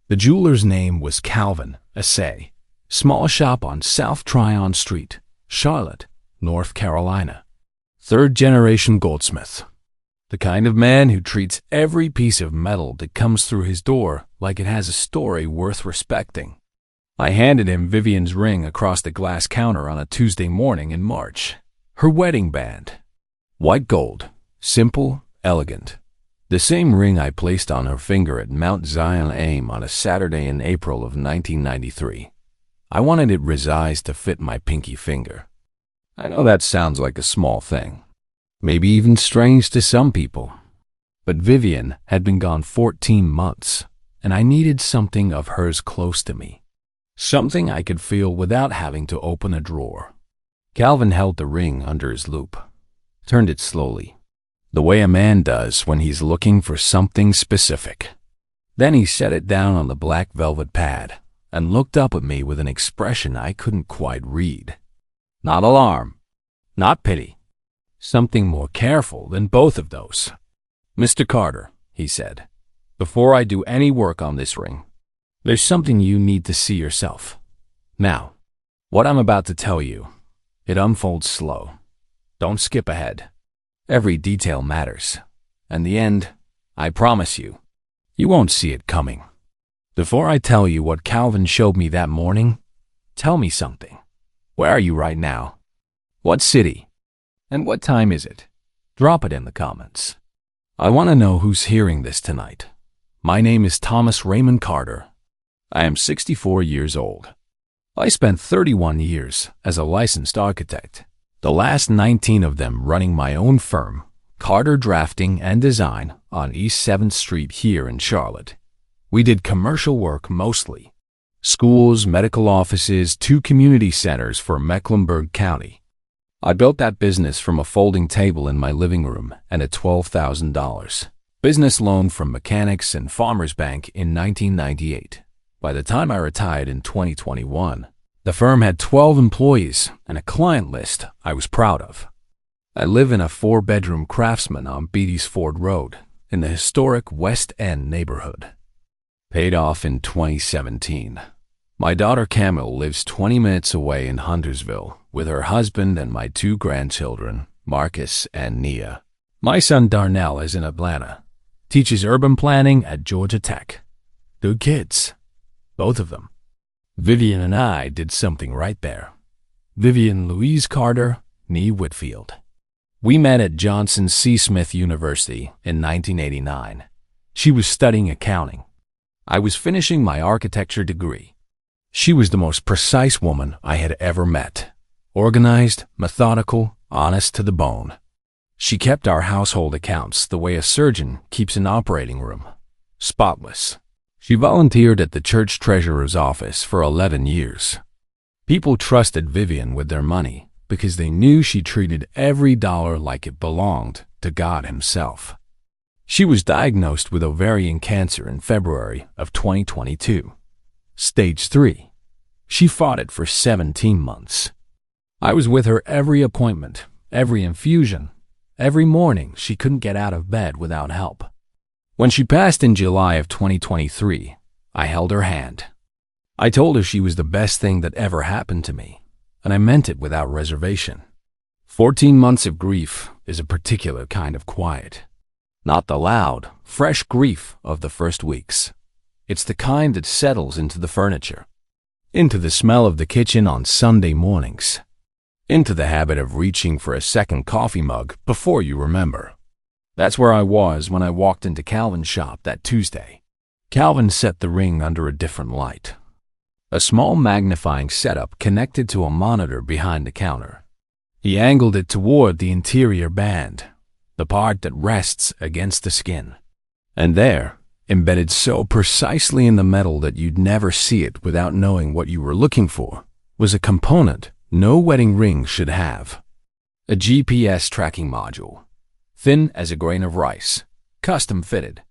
The jeweler's name was Calvin Assay, small shop on South Tryon Street, Charlotte, North Carolina. Third-generation goldsmith. The kind of man who treats every piece of metal that comes through his door like it has a story worth respecting. I handed him Vivian's ring across the glass counter on a Tuesday morning in March. Her wedding band. White gold. Simple, elegant. The same ring I placed on her finger at Mount Zion Aim on a Saturday in April of 1993. I wanted it resized to fit my pinky finger. I know that sounds like a small thing, maybe even strange to some people, but Vivian had been gone 14 months, and I needed something of hers close to me, something I could feel without having to open a drawer. Calvin held the ring under his loupe, turned it slowly, the way a man does when he's looking for something specific. Then he set it down on the black velvet pad and looked up at me with an expression I couldn't quite read. Not alarm, not pity. Something more careful than both of those. "Mr. Carter," he said, "before I do any work on this ring, there's something you need to see yourself. Now, what I'm about to tell you, it unfolds slow. Don't skip ahead. Every detail matters. And the end, I promise you, you won't see it coming. Before I tell you what Calvin showed me that morning, tell me something. Where are you right now? What city? And what time is it? Drop it in the comments. I want to know who's hearing this tonight. My name is Thomas Raymond Carter. I am 64 years old. I spent 31 years as a licensed architect, the last 19 of them running my own firm, Carter Drafting and Design, on East 7th Street here in Charlotte. We did commercial work mostly. Schools, medical offices, 2 community centers for Mecklenburg County. I built that business from a folding table in my living room and a $12,000 business loan from Mechanics and Farmers Bank in 1998. By the time I retired in 2021, the firm had 12 employees and a client list I was proud of. I live in a 4-bedroom Craftsman on Beatty's Ford Road in the historic West End neighborhood. Paid off in 2017. My daughter Camille lives 20 minutes away in Huntersville with her husband and my 2 grandchildren, Marcus and Nia. My son Darnell is in Atlanta, teaches urban planning at Georgia Tech. Good kids, both of them. Vivian and I did something right there. Vivian Louise Carter, nee Whitfield. We met at Johnson C. Smith University in 1989. She was studying accounting. I was finishing my architecture degree. She was the most precise woman I had ever met. Organized, methodical, honest to the bone. She kept our household accounts the way a surgeon keeps an operating room. Spotless. She volunteered at the church treasurer's office for 11 years. People trusted Vivian with their money because they knew she treated every dollar like it belonged to God Himself. She was diagnosed with ovarian cancer in February of 2022. Stage 3. She fought it for 17 months. I was with her every appointment, every infusion, every morning she couldn't get out of bed without help. When she passed in July of 2023, I held her hand. I told her she was the best thing that ever happened to me, and I meant it without reservation. 14 months of grief is a particular kind of quiet. Not the loud, fresh grief of the first weeks. It's the kind that settles into the furniture, into the smell of the kitchen on Sunday mornings, into the habit of reaching for a second coffee mug before you remember. That's where I was when I walked into Calvin's shop that Tuesday. Calvin set the ring under a different light. A small magnifying setup connected to a monitor behind the counter. He angled it toward the interior band, the part that rests against the skin. And there, embedded so precisely in the metal that you'd never see it without knowing what you were looking for, was a component no wedding ring should have. A GPS tracking module, thin as a grain of rice, custom fitted,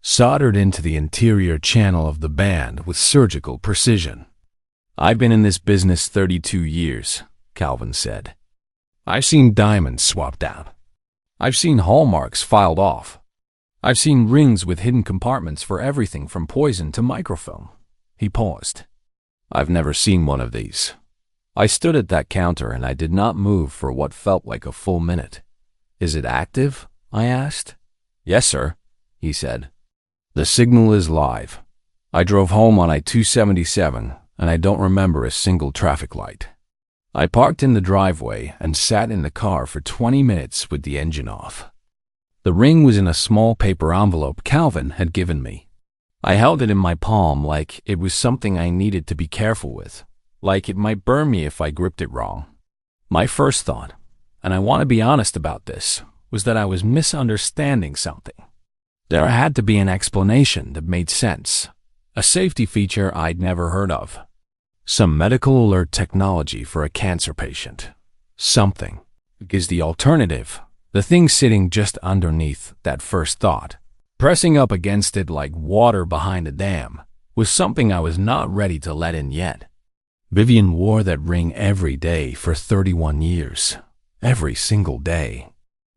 soldered into the interior channel of the band with surgical precision. I've been in this business 32 years, Calvin said. I've seen diamonds swapped out. I've seen hallmarks filed off. I've seen rings with hidden compartments for everything from poison to microfilm. He paused. I've never seen one of these. I stood at that counter and I did not move for what felt like a full minute. Is it active? I asked. Yes, sir, he said. The signal is live. I drove home on I-277 and I don't remember a single traffic light. I parked in the driveway and sat in the car for 20 minutes with the engine off. The ring was in a small paper envelope Calvin had given me. I held it in my palm like it was something I needed to be careful with, like it might burn me if I gripped it wrong. My first thought, and I want to be honest about this, was that I was misunderstanding something. There had to be an explanation that made sense, a safety feature I'd never heard of. Some medical alert technology for a cancer patient. Something. Because the alternative, the thing sitting just underneath that first thought, pressing up against it like water behind a dam, was something I was not ready to let in yet. Vivian wore that ring every day for 31 years. Every single day.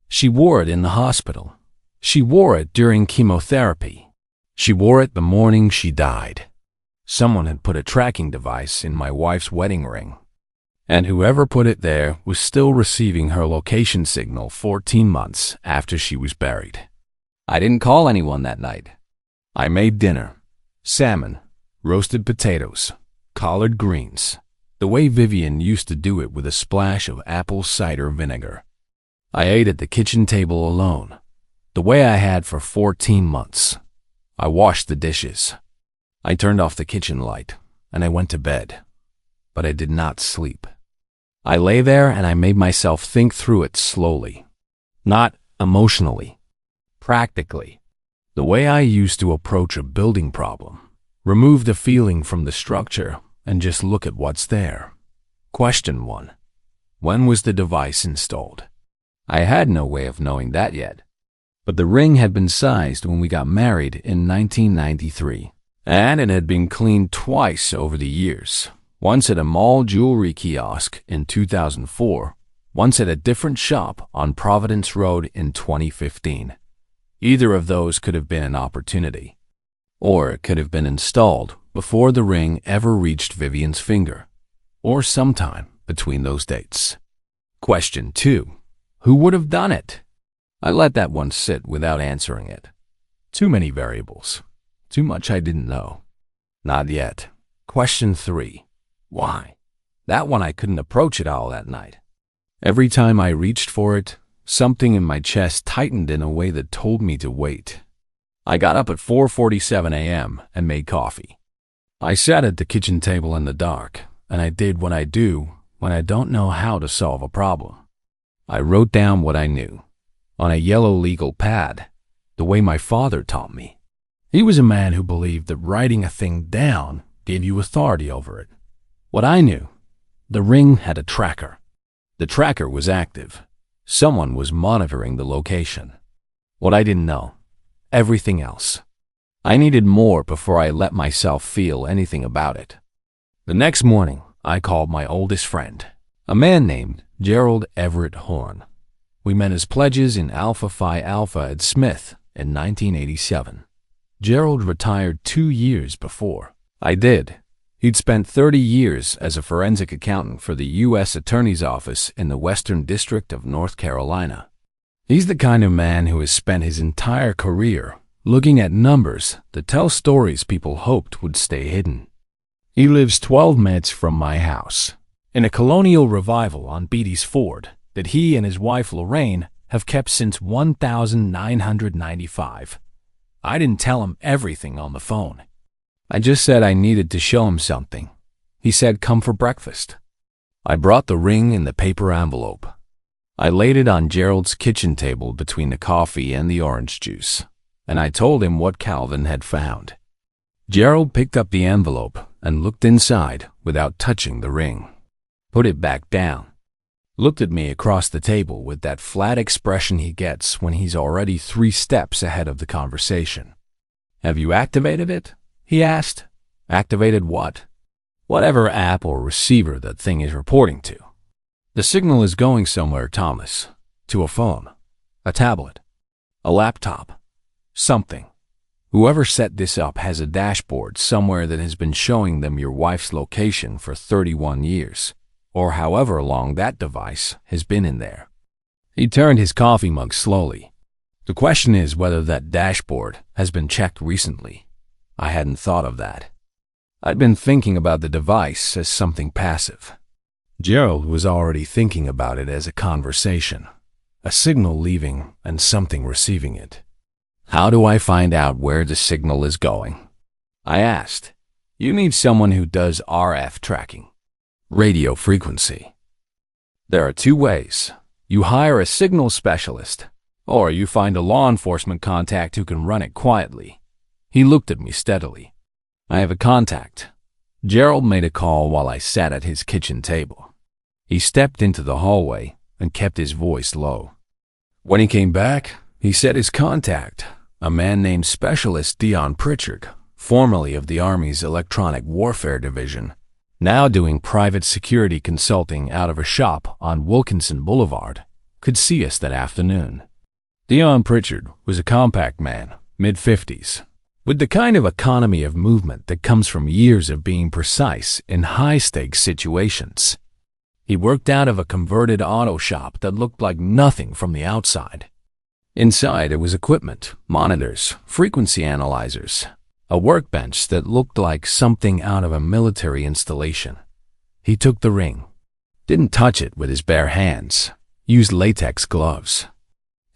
She wore it in the hospital. She wore it during chemotherapy. She wore it the morning she died. Someone had put a tracking device in my wife's wedding ring, and whoever put it there was still receiving her location signal 14 months after she was buried. I didn't call anyone that night. I made dinner, salmon, roasted potatoes, collard greens, the way Vivian used to do it with a splash of apple cider vinegar. I ate at the kitchen table alone, the way I had for 14 months. I washed the dishes. I turned off the kitchen light, and I went to bed. But I did not sleep. I lay there and I made myself think through it slowly. Not emotionally. Practically. The way I used to approach a building problem. Remove the feeling from the structure and just look at what's there. Question 1. When was the device installed? I had no way of knowing that yet. But the ring had been sized when we got married in 1993. And it had been cleaned twice over the years, once at a mall jewelry kiosk in 2004, once at a different shop on Providence Road in 2015. Either of those could have been an opportunity, or it could have been installed before the ring ever reached Vivian's finger, or sometime between those dates. Question 2. Who would have done it? I let that one sit without answering it. Too many variables. Too much I didn't know. Not yet. Question 3. Why? That one I couldn't approach it all that night. Every time I reached for it, something in my chest tightened in a way that told me to wait. I got up at 4:47 a.m. and made coffee. I sat at the kitchen table in the dark, and I did what I do when I don't know how to solve a problem. I wrote down what I knew, on a yellow legal pad, the way my father taught me. He was a man who believed that writing a thing down gave you authority over it. What I knew, the ring had a tracker. The tracker was active. Someone was monitoring the location. What I didn't know, everything else. I needed more before I let myself feel anything about it. The next morning, I called my oldest friend, a man named Gerald Everett Horn. We met as pledges in Alpha Phi Alpha at Smith in 1987. Gerald retired 2 years before I did. He'd spent 30 years as a forensic accountant for the U.S. Attorney's Office in the Western District of North Carolina. He's the kind of man who has spent his entire career looking at numbers that tell stories people hoped would stay hidden. He lives 12 minutes from my house, in a colonial revival on Beatty's Ford that he and his wife Lorraine have kept since 1995. I didn't tell him everything on the phone. I just said I needed to show him something. He said, "Come for breakfast." I brought the ring in the paper envelope. I laid it on Gerald's kitchen table between the coffee and the orange juice, and I told him what Calvin had found. Gerald picked up the envelope and looked inside without touching the ring. Put it back down. Looked at me across the table with that flat expression he gets when he's already 3 steps ahead of the conversation. "Have you activated it?" he asked. "Activated what?" "Whatever app or receiver that thing is reporting to." "The signal is going somewhere, Thomas. To a phone, a tablet, a laptop, something. Whoever set this up has a dashboard somewhere that has been showing them your wife's location for 31 years, or however long that device has been in there. He turned his coffee mug slowly. The question is whether that dashboard has been checked recently. I hadn't thought of that. I'd been thinking about the device as something passive. Gerald was already thinking about it as a conversation, a signal leaving and something receiving it. How do I find out where the signal is going? I asked. You need someone who does RF tracking, radio frequency. There are two ways. You hire a signal specialist, or you find a law enforcement contact who can run it quietly. He looked at me steadily. I have a contact. Gerald made a call while I sat at his kitchen table. He stepped into the hallway and kept his voice low. When he came back, he said his contact, a man named Specialist Dion Pritchard, formerly of the Army's Electronic Warfare Division, now doing private security consulting out of a shop on Wilkinson Boulevard, could see us that afternoon. Dion Pritchard was a compact man, mid-50s, with the kind of economy of movement that comes from years of being precise in high-stakes situations. He worked out of a converted auto shop that looked like nothing from the outside. Inside, there was equipment, monitors, frequency analyzers, a workbench that looked like something out of a military installation. He took the ring, didn't touch it with his bare hands, used latex gloves.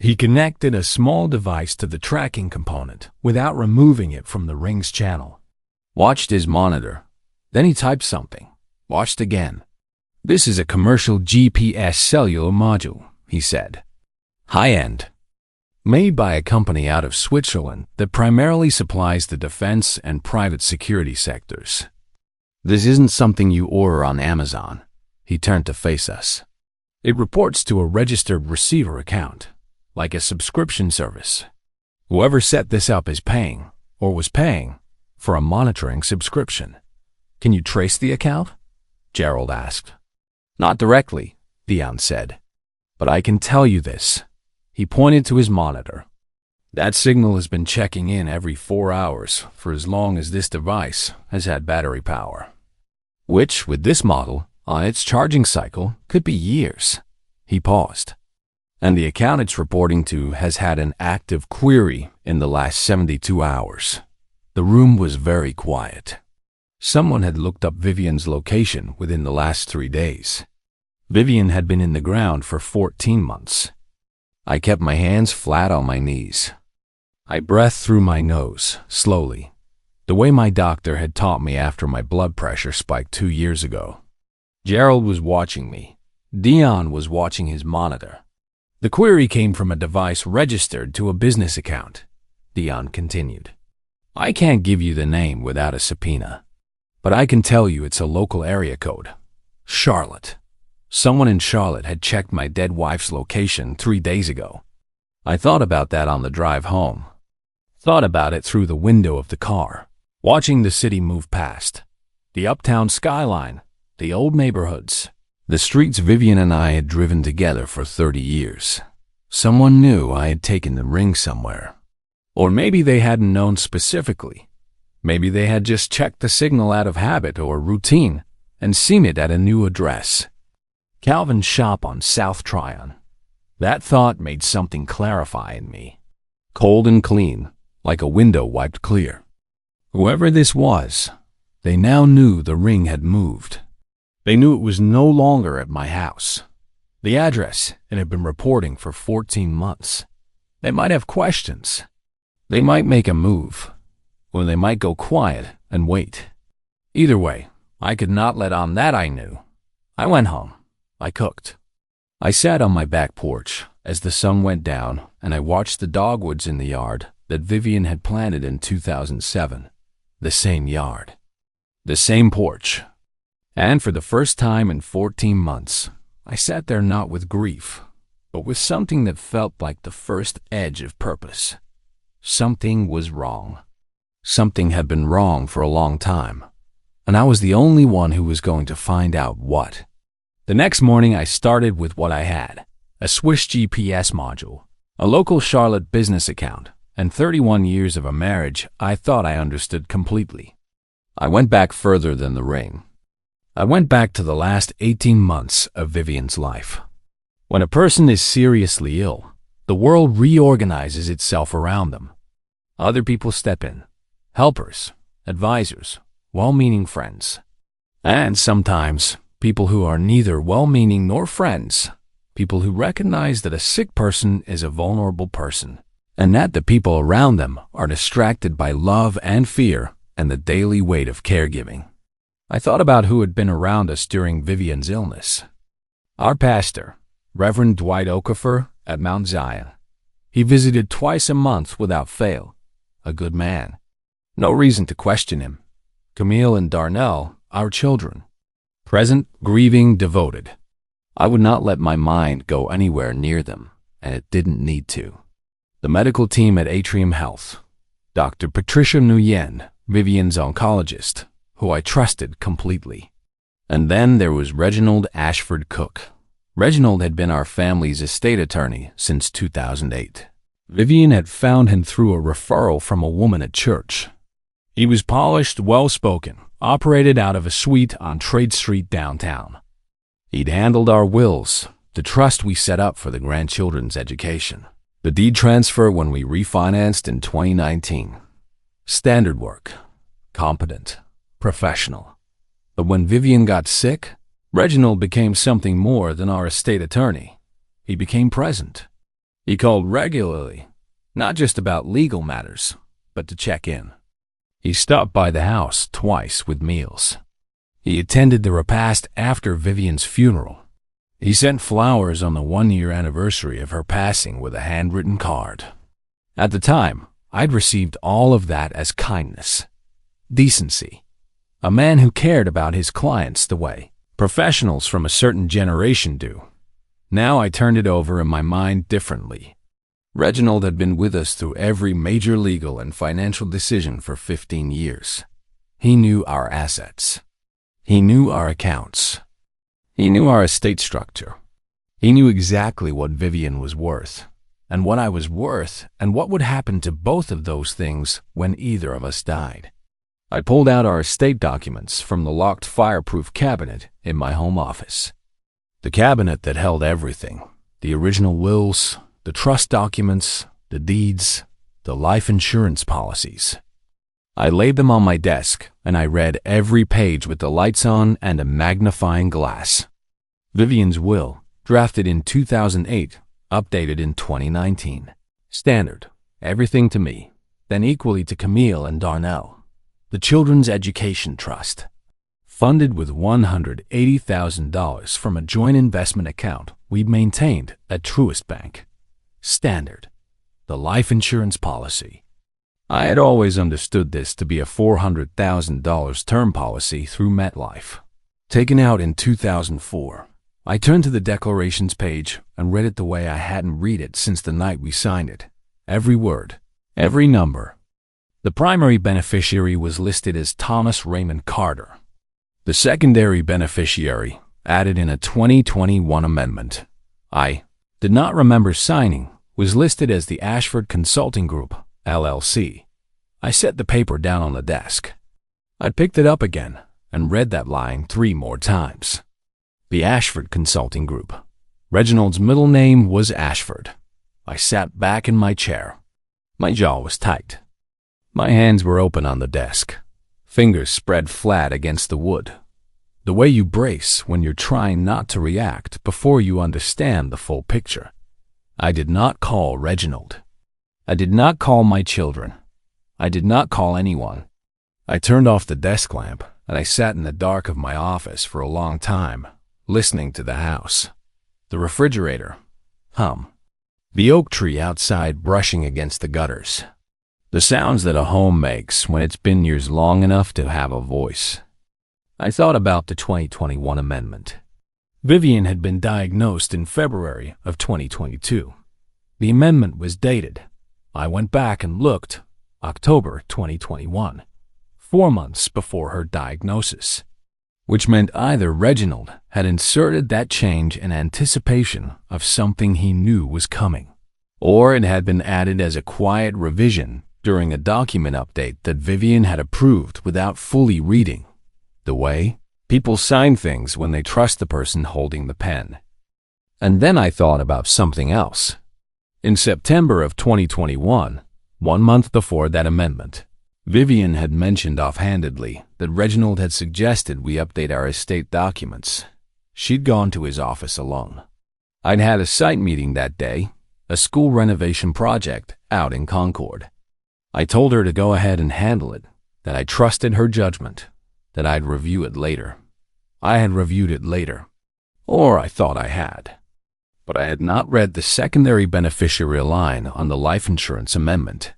He connected a small device to the tracking component without removing it from the ring's channel. Watched his monitor. Then he typed something. Watched again. This is a commercial GPS cellular module, he said. High-end. Made by a company out of Switzerland that primarily supplies the defense and private security sectors. This isn't something you order on Amazon. He turned to face us. It reports to a registered receiver account, like a subscription service. Whoever set this up is paying, or was paying, for a monitoring subscription. Can you trace the account? Gerald asked. Not directly, Dion said. But I can tell you this. He pointed to his monitor. That signal has been checking in every 4 hours for as long as this device has had battery power. Which, with this model, on its charging cycle, could be years. He paused. And the account it's reporting to has had an active query in the last 72 hours. The room was very quiet. Someone had looked up Vivian's location within the last 3 days. Vivian had been in the ground for 14 months. I kept my hands flat on my knees. I breathed through my nose, slowly, the way my doctor had taught me after my blood pressure spiked 2 years ago. Gerald was watching me. Dion was watching his monitor. The query came from a device registered to a business account, Dion continued. I can't give you the name without a subpoena, but I can tell you it's a local area code. Charlotte. Someone in Charlotte had checked my dead wife's location 3 days ago. I thought about that on the drive home. Thought about it through the window of the car, watching the city move past. The uptown skyline, the old neighborhoods, the streets Vivian and I had driven together for 30 years. Someone knew I had taken the ring somewhere. Or maybe they hadn't known specifically. Maybe they had just checked the signal out of habit or routine and seen it at a new address. Calvin's shop on South Tryon. That thought made something clarify in me. Cold and clean, like a window wiped clear. Whoever this was, they now knew the ring had moved. They knew it was no longer at my house. The address it had been reporting for 14 months. They might have questions. They might make a move, or they might go quiet and wait. Either way, I could not let on that I knew. I went home. I cooked. I sat on my back porch as the sun went down, and I watched the dogwoods in the yard that Vivian had planted in 2007. The same yard. The same porch. And for the first time in 14 months, I sat there not with grief, but with something that felt like the first edge of purpose. Something was wrong. Something had been wrong for a long time, and I was the only one who was going to find out what. The next morning, I started with what I had, a Swiss GPS module, a local Charlotte business account, and 31 years of a marriage I thought I understood completely. I went back further than the ring. I went back to the last 18 months of Vivian's life. When a person is seriously ill, the world reorganizes itself around them. Other people step in, helpers, advisors, well-meaning friends. And sometimes, people who are neither well-meaning nor friends, people who recognize that a sick person is a vulnerable person, and that the people around them are distracted by love and fear and the daily weight of caregiving. I thought about who had been around us during Vivian's illness. Our pastor, Reverend Dwight Okafor at Mount Zion. He visited twice a month without fail. A good man. No reason to question him. Camille and Darnell, our children. Present, grieving, devoted. I would not let my mind go anywhere near them, and it didn't need to. The medical team at Atrium Health. Dr. Patricia Nguyen, Vivian's oncologist, who I trusted completely. And then there was Reginald Ashford Cook. Reginald had been our family's estate attorney since 2008. Vivian had found him through a referral from a woman at church. He was polished, well-spoken, operated out of a suite on Trade Street downtown. He'd handled our wills, the trust we set up for the grandchildren's education, the deed transfer when we refinanced in 2019. Standard work, competent, professional. But when Vivian got sick, Reginald became something more than our estate attorney. He became present. He called regularly, not just about legal matters, but to check in. He stopped by the house twice with meals. He attended the repast after Vivian's funeral. He sent flowers on the 1-year anniversary of her passing with a handwritten card. At the time, I'd received all of that as kindness, decency, a man who cared about his clients the way professionals from a certain generation do. Now I turned it over in my mind differently. Reginald had been with us through every major legal and financial decision for 15 years. He knew our assets. He knew our accounts. He knew our estate structure. He knew exactly what Vivian was worth, and what I was worth, and what would happen to both of those things when either of us died. I pulled out our estate documents from the locked fireproof cabinet in my home office. The cabinet that held everything, the original wills, the trust documents, the deeds, the life insurance policies. I laid them on my desk, and I read every page with the lights on and a magnifying glass. Vivian's will, drafted in 2008, updated in 2019. Standard, everything to me, then equally to Camille and Darnell. The Children's Education Trust, funded with $180,000 from a joint investment account we maintained at Truist Bank. Standard, the life insurance policy. I had always understood this to be a $400,000 term policy through MetLife. Taken out in 2004, I turned to the declarations page and read it the way I hadn't read it since the night we signed it. Every word, every number. The primary beneficiary was listed as Thomas Raymond Carter. The secondary beneficiary, added in a 2021 amendment, I did not remember signing, was listed as the Ashford Consulting Group, LLC. I set the paper down on the desk. I picked it up again and read that line 3 more times. The Ashford Consulting Group. Reginald's middle name was Ashford. I sat back in my chair. My jaw was tight. My hands were open on the desk, fingers spread flat against the wood. The way you brace when you're trying not to react before you understand the full picture. I did not call Reginald. I did not call my children. I did not call anyone. I turned off the desk lamp and I sat in the dark of my office for a long time, listening to the house. The refrigerator. Hum. The oak tree outside brushing against the gutters. The sounds that a home makes when it's been years long enough to have a voice. I thought about the 2021 amendment. Vivian had been diagnosed in February of 2022. The amendment was dated. I went back and looked, October 2021, 4 months before her diagnosis, which meant either Reginald had inserted that change in anticipation of something he knew was coming, Or it had been added as a quiet revision during a document update that Vivian had approved without fully reading, the way people sign things when they trust the person holding the pen. And then I thought about something else. In September of 2021, 1 month before that amendment, Vivian had mentioned offhandedly that Reginald had suggested we update our estate documents. She'd gone to his office alone. I'd had a site meeting that day, a school renovation project out in Concord. I told her to go ahead and handle it, that I trusted her judgment, that I'd review it later. I had reviewed it later, or I thought I had. But I had not read the secondary beneficiary line on the life insurance amendment.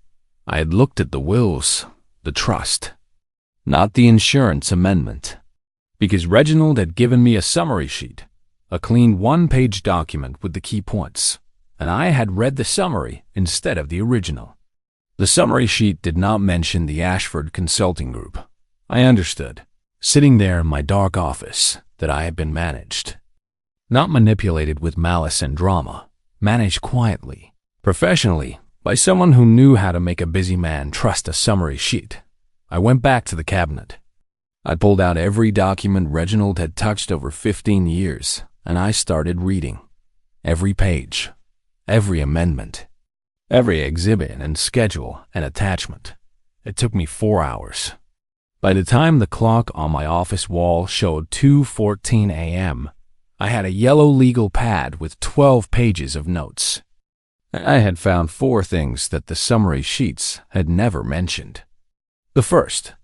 I had looked at the wills, the trust, not the insurance amendment, because Reginald had given me a summary sheet, a clean 1-page document with the key points, and I had read the summary instead of the original. The summary sheet did not mention the Ashford Consulting Group. I understood, sitting there in my dark office, that I had been managed. Not manipulated with malice and drama, managed quietly, professionally, by someone who knew how to make a busy man trust a summary sheet. I went back to the cabinet. I pulled out every document Reginald had touched over 15 years, and I started reading. Every page, every amendment, every exhibit and schedule and attachment. It took me 4 hours. By the time the clock on my office wall showed 2:14 a.m., I had a yellow legal pad with 12 pages of notes. I had found 4 things that the summary sheets had never mentioned. The first,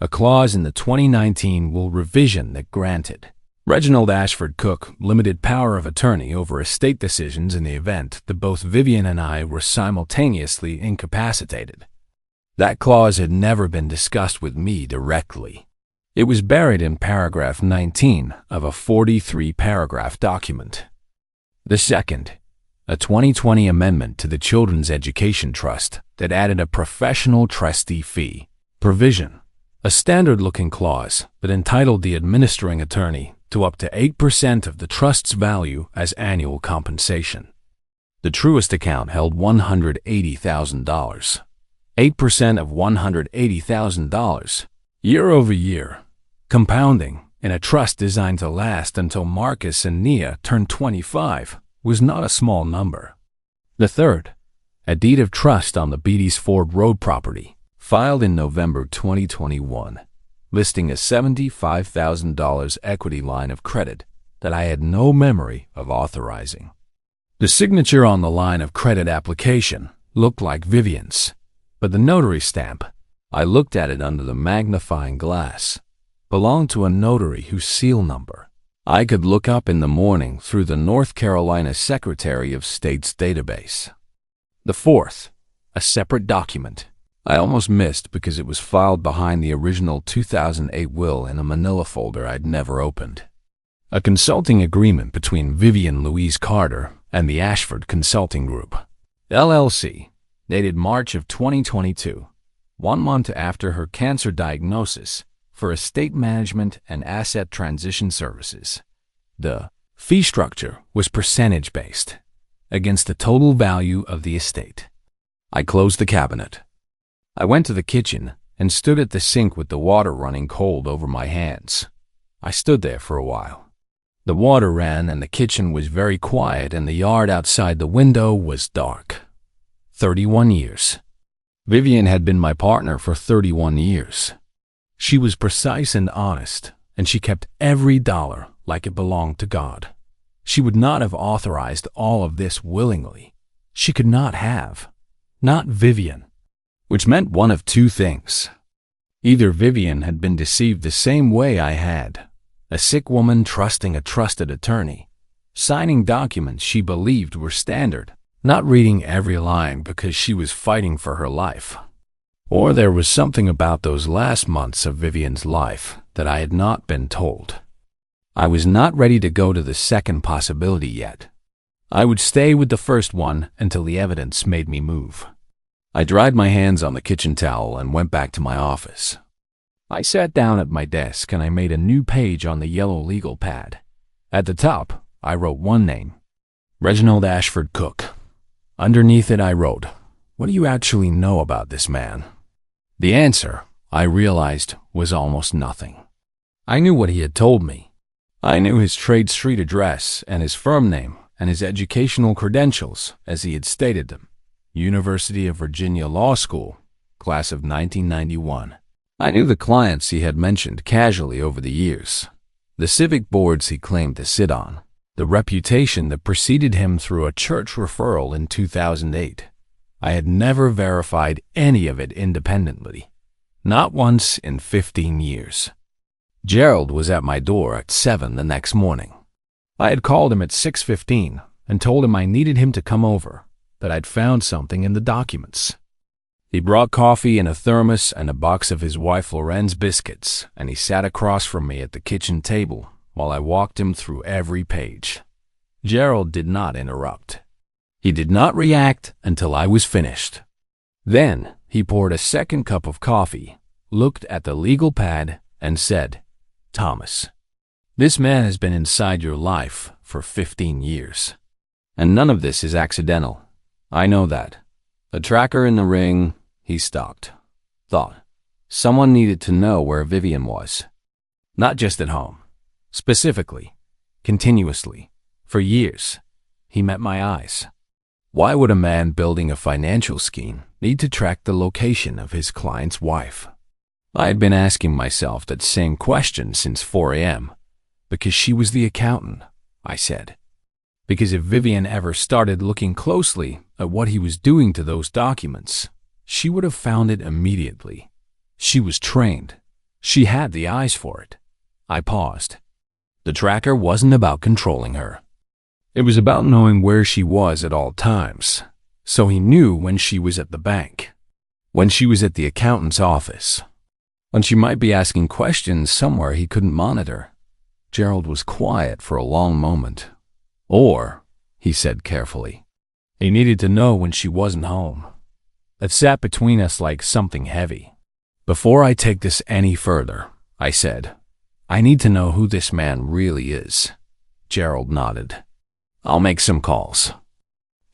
a clause in the 2019 will revision that granted Reginald Ashford Cook limited power of attorney over estate decisions in the event that both Vivian and I were simultaneously incapacitated. That clause had never been discussed with me directly. It was buried in paragraph 19 of a 43-paragraph document. The second, a 2020 amendment to the Children's Education Trust that added a professional trustee fee provision, a standard-looking clause that entitled the administering attorney to up to 8% of the trust's value as annual compensation. The truest account held $180,000. 8% of $180,000, year over year, compounding in a trust designed to last until Marcus and Nia turned 25, was not a small number. The third, a deed of trust on the Beatty's Ford Road property, filed in November 2021, listing a $75,000 equity line of credit that I had no memory of authorizing. The signature on the line of credit application looked like Vivian's, but the notary stamp, I looked at it under the magnifying glass, belonged to a notary whose seal number I could look up in the morning through the North Carolina Secretary of State's database. The fourth, a separate document, I almost missed because it was filed behind the original 2008 will in a manila folder I'd never opened. A consulting agreement between Vivian Louise Carter and the Ashford Consulting Group, LLC, dated March of 2022, 1 month after her cancer diagnosis, for estate management and asset transition services. The fee structure was percentage-based, against the total value of the estate. I closed the cabinet. I went to the kitchen and stood at the sink with the water running cold over my hands. I stood there for a while. The water ran and the kitchen was very quiet and the yard outside the window was dark. 31 years. Vivian had been my partner for 31 years. She was precise and honest, and she kept every dollar like it belonged to God. She would not have authorized all of this willingly. She could not have. Not Vivian. Which meant one of two things. Either Vivian had been deceived the same way I had, a sick woman trusting a trusted attorney, signing documents she believed were standard, not reading every line because she was fighting for her life. Or there was something about those last months of Vivian's life that I had not been told. I was not ready to go to the second possibility yet. I would stay with the first one until the evidence made me move. I dried my hands on the kitchen towel and went back to my office. I sat down at my desk and I made a new page on the yellow legal pad. At the top, I wrote one name, Reginald Ashford Cook. Underneath it I wrote, "What do you actually know about this man?" The answer, I realized, was almost nothing. I knew what he had told me. I knew his trade street address and his firm name and his educational credentials as he had stated them. University of Virginia Law School, class of 1991. I knew the clients he had mentioned casually over the years, the civic boards he claimed to sit on, the reputation that preceded him through a church referral in 2008. I had never verified any of it independently, not once in 15 years. Gerald was at my door at 7 the next morning. I had called him at 6:15 and told him I needed him to come over, that I'd found something in the documents. He brought coffee in a thermos and a box of his wife Loren's biscuits, and he sat across from me at the kitchen table while I walked him through every page. Gerald did not interrupt. He did not react until I was finished. Then he poured a second cup of coffee, looked at the legal pad, and said, "Thomas, this man has been inside your life for 15 years. And none of this is accidental. I know that. A tracker in the ring," he stopped. Thought. Someone needed to know where Vivian was. Not just at home. Specifically. Continuously. For years. He met my eyes. Why would a man building a financial scheme need to track the location of his client's wife? I had been asking myself that same question since 4 a.m. Because she was the accountant, I said. Because if Vivian ever started looking closely at what he was doing to those documents, she would have found it immediately. She was trained. She had the eyes for it. I paused. The tracker wasn't about controlling her. It was about knowing where she was at all times, so he knew when she was at the bank, when she was at the accountant's office, when she might be asking questions somewhere he couldn't monitor. Gerald was quiet for a long moment. Or, he said carefully, he needed to know when she wasn't home. It sat between us like something heavy. Before I take this any further, I said, I need to know who this man really is. Gerald nodded. I'll make some calls.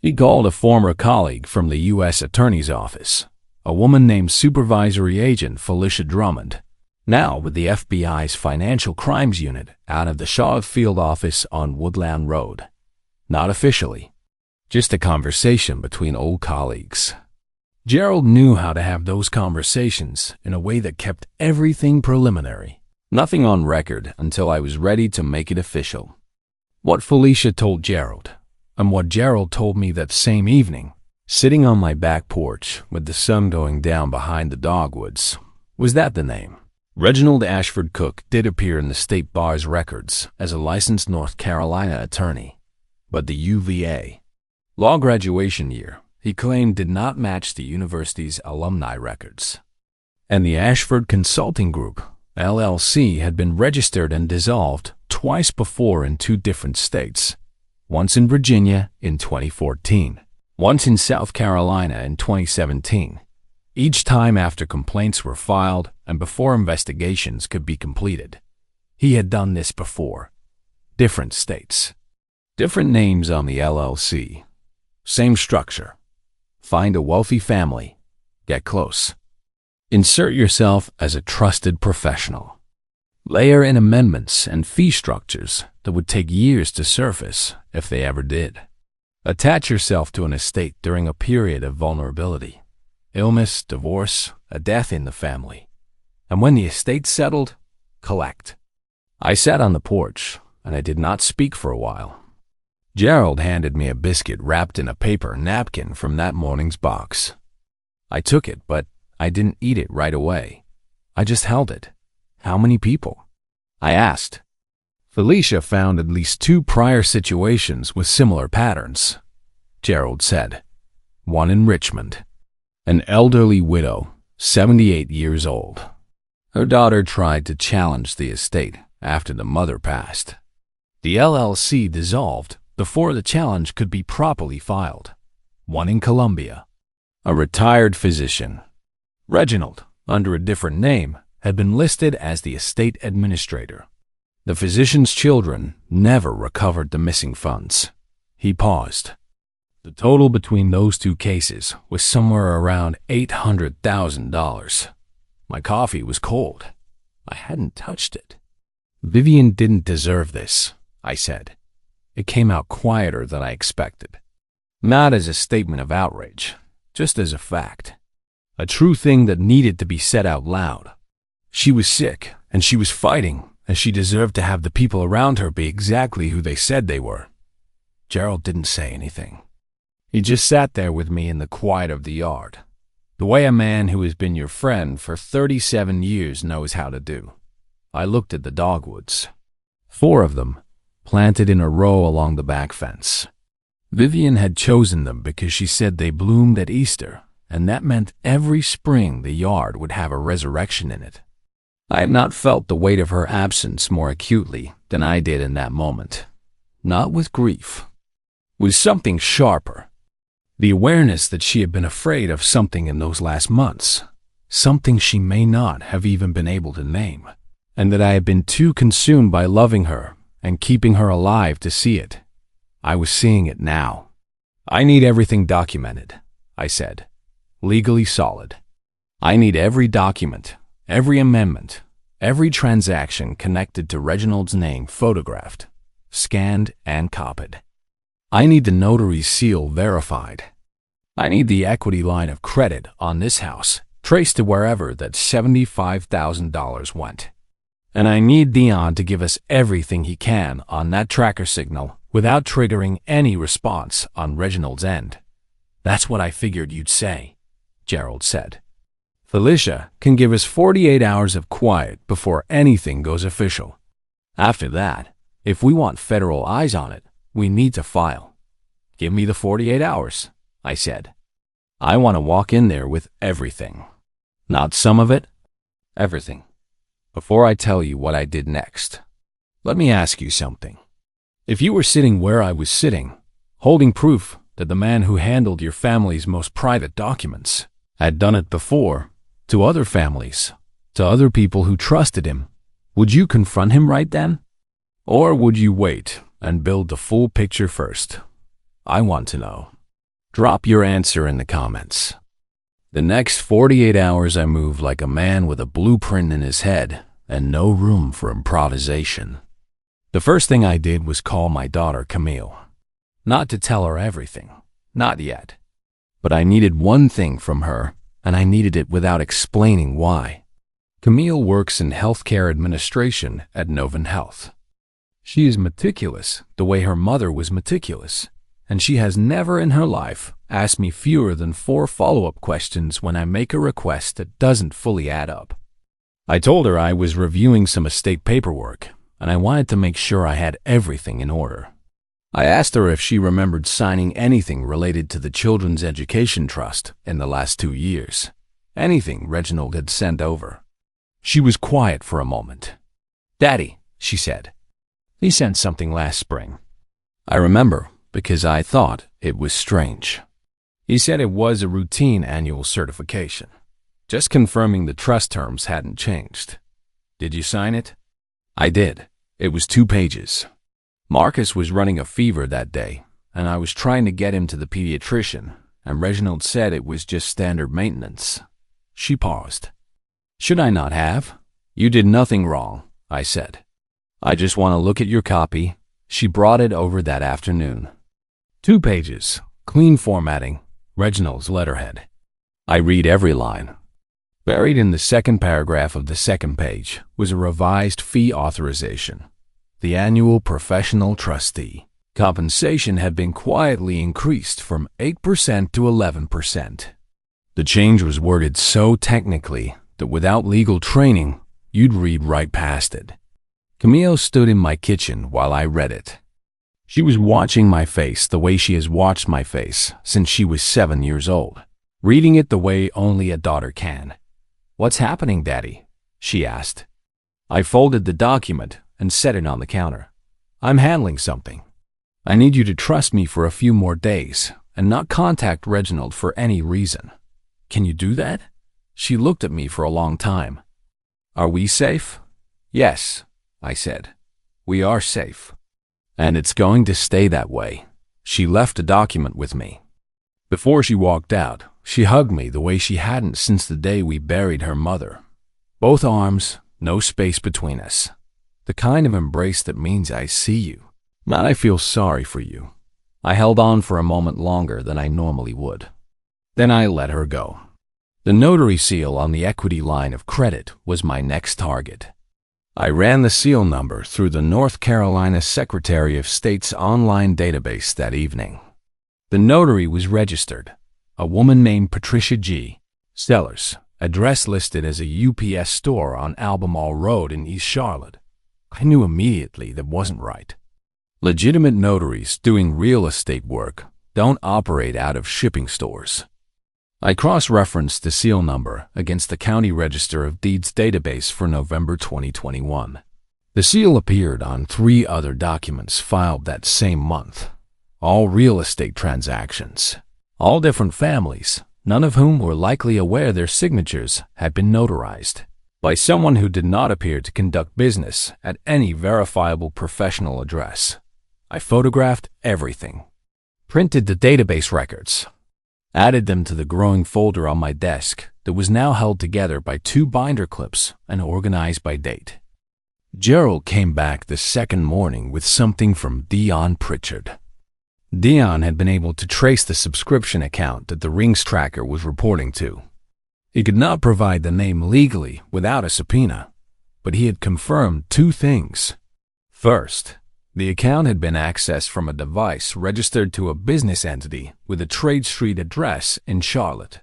He called a former colleague from the U.S. Attorney's Office, a woman named Supervisory Agent Felicia Drummond, now with the FBI's Financial Crimes Unit out of the Charlotte Field office on Woodland Road. Not officially, just a conversation between old colleagues. Gerald knew how to have those conversations in a way that kept everything preliminary, nothing on record until I was ready to make it official. What Felicia told Gerald, and what Gerald told me that same evening, sitting on my back porch with the sun going down behind the dogwoods, was that the name. Reginald Ashford Cook did appear in the state bar's records as a licensed North Carolina attorney, but the UVA law graduation year he claimed did not match the university's alumni records. And the Ashford Consulting Group, LLC, had been registered and dissolved twice before in 2 different states, once in Virginia in 2014, once in South Carolina in 2017, each time after complaints were filed and before investigations could be completed. He had done this before. Different states. Different names on the LLC. Same structure. Find a wealthy family. Get close. Insert yourself as a trusted professional. Layer in amendments and fee structures that would take years to surface if they ever did. Attach yourself to an estate during a period of vulnerability. Illness, divorce, a death in the family. And when the estate settled, collect. I sat on the porch, and I did not speak for a while. Gerald handed me a biscuit wrapped in a paper napkin from that morning's box. I took it, but I didn't eat it right away. I just held it. How many people? I asked. Felicia found at least 2 prior situations with similar patterns, Gerald said. One in Richmond. An elderly widow, 78 years old. Her daughter tried to challenge the estate after the mother passed. The LLC dissolved before the challenge could be properly filed. One in Columbia. A retired physician. Reginald, under a different name, had been listed as the estate administrator. The physician's children never recovered the missing funds. He paused. The total between those two cases was somewhere around $800,000. My coffee was cold. I hadn't touched it. Vivian didn't deserve this, I said. It came out quieter than I expected. Not as a statement of outrage, just as a fact. A true thing that needed to be said out loud. She was sick, and she was fighting, and she deserved to have the people around her be exactly who they said they were. Gerald didn't say anything. He just sat there with me in the quiet of the yard, the way a man who has been your friend for 37 years knows how to do. I looked at the dogwoods. 4 of them, planted in a row along the back fence. Vivian had chosen them because she said they bloomed at Easter, and that meant every spring the yard would have a resurrection in it. I had not felt the weight of her absence more acutely than I did in that moment. Not with grief. With something sharper. The awareness that she had been afraid of something in those last months, something she may not have even been able to name, and that I had been too consumed by loving her and keeping her alive to see it. I was seeing it now. I need everything documented, I said, legally solid. I need every document, every amendment, every transaction connected to Reginald's name photographed, scanned, and copied. I need the notary's seal verified. I need the equity line of credit on this house traced to wherever that $75,000 went. And I need Dion to give us everything he can on that tracker signal without triggering any response on Reginald's end. That's what I figured you'd say, Gerald said. Felicia can give us 48 hours of quiet before anything goes official. After that, if we want federal eyes on it, we need to file. Give me the 48 hours, I said. I want to walk in there with everything. Not some of it, everything. Before I tell you what I did next, let me ask you something. If you were sitting where I was sitting, holding proof that the man who handled your family's most private documents had done it before, to other families, to other people who trusted him, would you confront him right then? Or would you wait and build the full picture first? I want to know. Drop your answer in the comments. The next 48 hours I moved like a man with a blueprint in his head and no room for improvisation. The first thing I did was call my daughter Camille. Not to tell her everything, not yet. But I needed one thing from her, and I needed it without explaining why. Camille works in healthcare administration at Novant Health. She is meticulous the way her mother was meticulous, and she has never in her life asked me fewer than 4 follow-up questions when I make a request that doesn't fully add up. I told her I was reviewing some estate paperwork, and I wanted to make sure I had everything in order. I asked her if she remembered signing anything related to the Children's Education Trust in the last 2 years, anything Reginald had sent over. She was quiet for a moment. "Daddy," she said, "he sent something last spring." I remember because I thought it was strange. He said it was a routine annual certification, just confirming the trust terms hadn't changed. "Did you sign it?" I did. It was 2 pages. Marcus was running a fever that day, and I was trying to get him to the pediatrician, and Reginald said it was just standard maintenance. She paused. "Should I not have?" "You did nothing wrong," I said. "I just want to look at your copy." She brought it over that afternoon. 2 pages, clean formatting, Reginald's letterhead. I read every line. Buried in the second paragraph of the second page was a revised fee authorization. The annual professional trustee compensation had been quietly increased from 8% to 11%. The change was worded so technically that without legal training, you'd read right past it. Camille stood in my kitchen while I read it. She was watching my face the way she has watched my face since she was 7 years old, reading it the way only a daughter can. "What's happening, Daddy?" she asked. I folded the document and set it on the counter. "I'm handling something. I need you to trust me for a few more days and not contact Reginald for any reason. Can you do that?" She looked at me for a long time. "Are we safe?" "Yes," I said. "We are safe. And it's going to stay that way." She left a document with me. Before she walked out, she hugged me the way she hadn't since the day we buried her mother. Both arms, no space between us. The kind of embrace that means I see you, not I feel sorry for you. I held on for a moment longer than I normally would. Then I let her go. The notary seal on the equity line of credit was my next target. I ran the seal number through the North Carolina Secretary of State's online database that evening. The notary was registered, a woman named Patricia G. Sellers, address listed as a UPS store on Albemarle Road in East Charlotte. I knew immediately that wasn't right. Legitimate notaries doing real estate work don't operate out of shipping stores. I cross-referenced the seal number against the County Register of Deeds database for November 2021. The seal appeared on 3 other documents filed that same month. All real estate transactions, all different families, none of whom were likely aware their signatures had been notarized by someone who did not appear to conduct business at any verifiable professional address. I photographed everything, printed the database records, added them to the growing folder on my desk that was now held together by 2 binder clips and organized by date. Gerald came back the second morning with something from Dion Pritchard. Dion had been able to trace the subscription account that the Rings tracker was reporting to. He could not provide the name legally without a subpoena, but he had confirmed 2 things. First, the account had been accessed from a device registered to a business entity with a Trade Street address in Charlotte.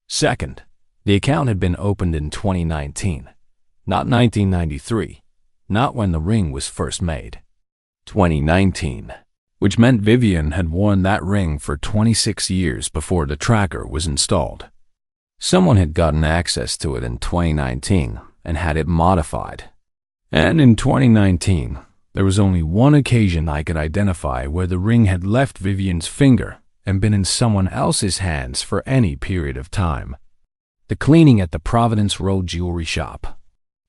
Second, the account had been opened in 2019, not 1993, not when the ring was first made. 2019. Which meant Vivian had worn that ring for 26 years before the tracker was installed. Someone had gotten access to it in 2019 and had it modified. And in 2019, there was only one occasion I could identify where the ring had left Vivian's finger and been in someone else's hands for any period of time. The cleaning at the Providence Road jewelry shop.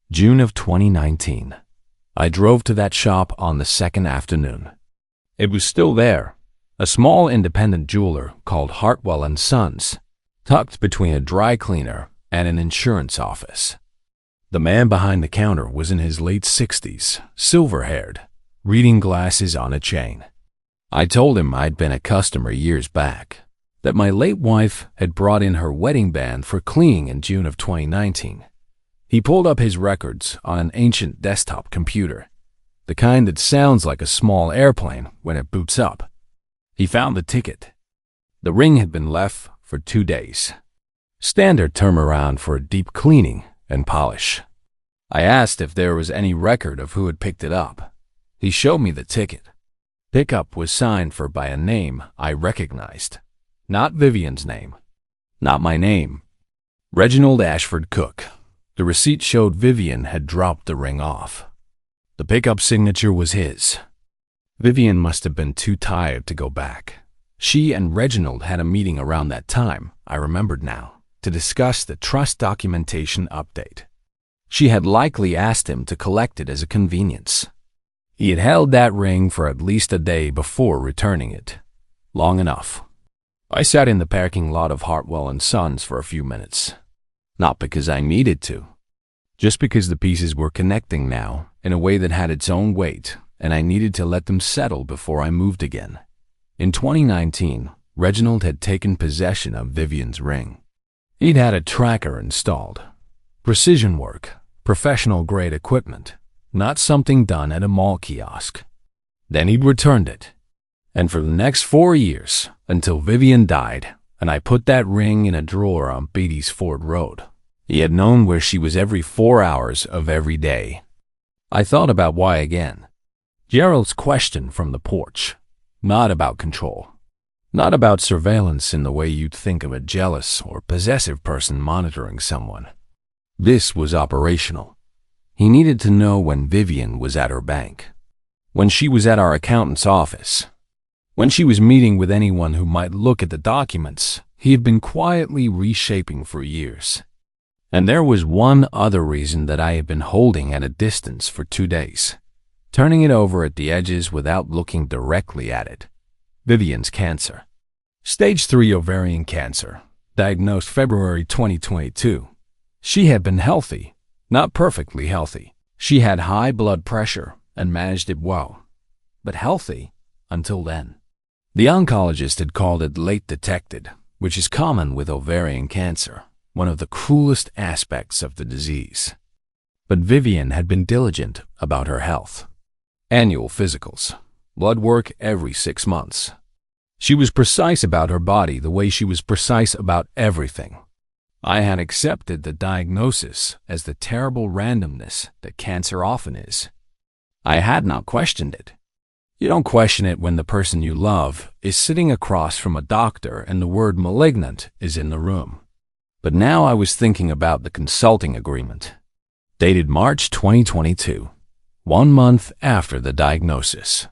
June of 2019. I drove to that shop on the second afternoon. It was still there, a small independent jeweler called Hartwell & Sons, tucked between a dry cleaner and an insurance office. The man behind the counter was in his late 60s, silver-haired, reading glasses on a chain. I told him I'd been a customer years back, that my late wife had brought in her wedding band for cleaning in June of 2019. He pulled up his records on an ancient desktop computer, the kind that sounds like a small airplane when it boots up. He found the ticket. The ring had been left for 2 days. Standard turnaround for a deep cleaning and polish. I asked if there was any record of who had picked it up. He showed me the ticket. Pickup was signed for by a name I recognized. Not Vivian's name. Not my name. Reginald Ashford Cook. The receipt showed Vivian had dropped the ring off. The pickup signature was his. Vivian must have been too tired to go back. She and Reginald had a meeting around that time, I remembered now, to discuss the trust documentation update. She had likely asked him to collect it as a convenience. He had held that ring for at least a day before returning it. Long enough. I sat in the parking lot of Hartwell & Sons for a few minutes. Not because I needed to. Just because the pieces were connecting now in a way that had its own weight, and I needed to let them settle before I moved again. In 2019, Reginald had taken possession of Vivian's ring. He'd had a tracker installed. Precision work, professional-grade equipment, not something done at a mall kiosk. Then he'd returned it. And for the next 4 years, until Vivian died, and I put that ring in a drawer on Beatty's Ford Road, he had known where she was every 4 hours of every day. I thought about why again. Gerald's question from the porch. Not about control. Not about surveillance in the way you'd think of a jealous or possessive person monitoring someone. This was operational. He needed to know when Vivian was at her bank, when she was at our accountant's office, when she was meeting with anyone who might look at the documents he had been quietly reshaping for years. And there was one other reason that I had been holding at a distance for 2 days, turning it over at the edges without looking directly at it. Vivian's cancer. Stage 3 ovarian cancer, diagnosed February 2022. She had been healthy, not perfectly healthy. She had high blood pressure and managed it well, but healthy until then. The oncologist had called it late detected, which is common with ovarian cancer, one of the cruelest aspects of the disease. But Vivian had been diligent about her health. Annual physicals, blood work every 6 months. She was precise about her body the way she was precise about everything. I had accepted the diagnosis as the terrible randomness that cancer often is. I had not questioned it. You don't question it when the person you love is sitting across from a doctor and the word malignant is in the room. But now I was thinking about the consulting agreement, dated March 2022, 1 month after the diagnosis.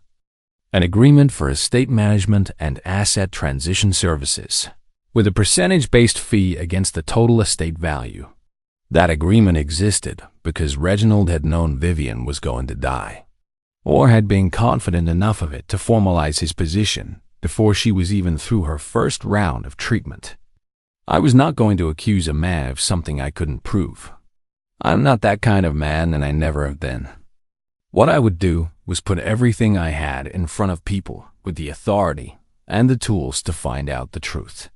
An agreement for estate management and asset transition services, with a percentage-based fee against the total estate value. That agreement existed because Reginald had known Vivian was going to die, or had been confident enough of it to formalize his position before she was even through her first round of treatment. I was not going to accuse a man of something I couldn't prove. I'm not that kind of man, and I never have been. What I would do was put everything I had in front of people with the authority and the tools to find out the truth.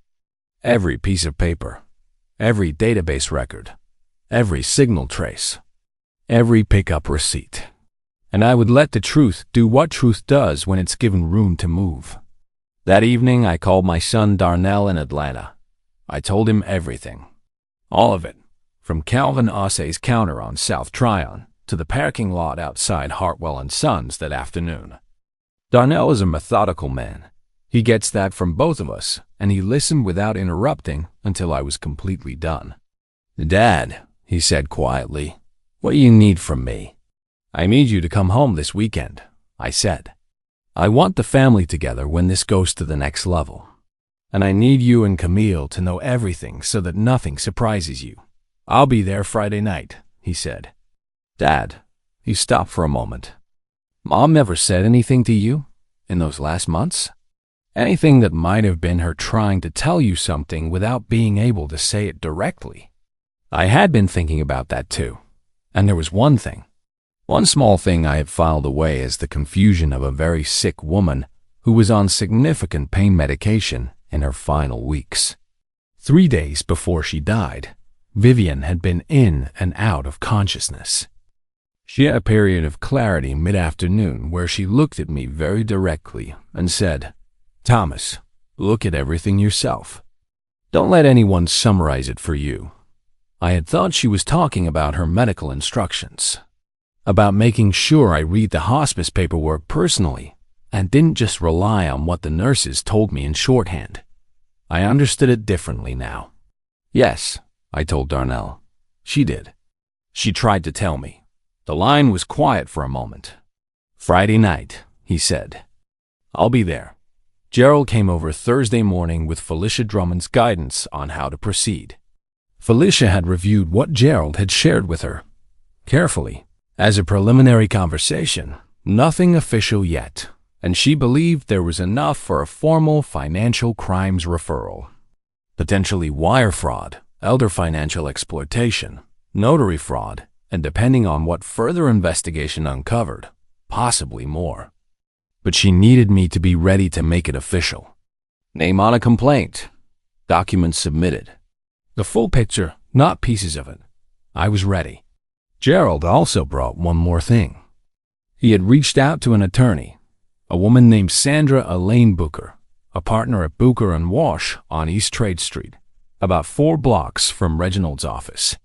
Every piece of paper, every database record, every signal trace, every pickup receipt. And I would let the truth do what truth does when it's given room to move. That evening, I called my son Darnell in Atlanta. I told him everything. All of it, from Calvin Ossey's counter on South Tryon to the parking lot outside Hartwell & Sons that afternoon. Darnell is a methodical man. He gets that from both of us, and he listened without interrupting until I was completely done. "Dad," he said quietly, "what do you need from me?" "I need you to come home this weekend," I said. "I want the family together when this goes to the next level. And I need you and Camille to know everything so that nothing surprises you. I'll be there Friday night," he said. "Dad," he stopped for a moment. "Mom never said anything to you in those last months? Anything that might have been her trying to tell you something without being able to say it directly?" I had been thinking about that too. And there was one small thing I had filed away as the confusion of a very sick woman who was on significant pain medication in her final weeks. 3 days before she died, Vivian had been in and out of consciousness. She had a period of clarity mid-afternoon where she looked at me very directly and said, "Thomas, look at everything yourself. Don't let anyone summarize it for you." I had thought she was talking about her medical instructions, about making sure I read the hospice paperwork personally and didn't just rely on what the nurses told me in shorthand. I understood it differently now. "Yes," I told Darnell. "She did. She tried to tell me." The line was quiet for a moment. "Friday night," he said. "I'll be there." Gerald came over Thursday morning with Felicia Drummond's guidance on how to proceed. Felicia had reviewed what Gerald had shared with her, carefully, as a preliminary conversation, nothing official yet, and she believed there was enough for a formal financial crimes referral. Potentially wire fraud, elder financial exploitation, notary fraud, and depending on what further investigation uncovered, possibly more. But she needed me to be ready to make it official. Name on a complaint. Documents submitted. The full picture, not pieces of it. I was ready. Gerald also brought one more thing. He had reached out to an attorney, a woman named Sandra Elaine Booker, a partner at Booker & Wash on East Trade Street, about 4 blocks from Reginald's office.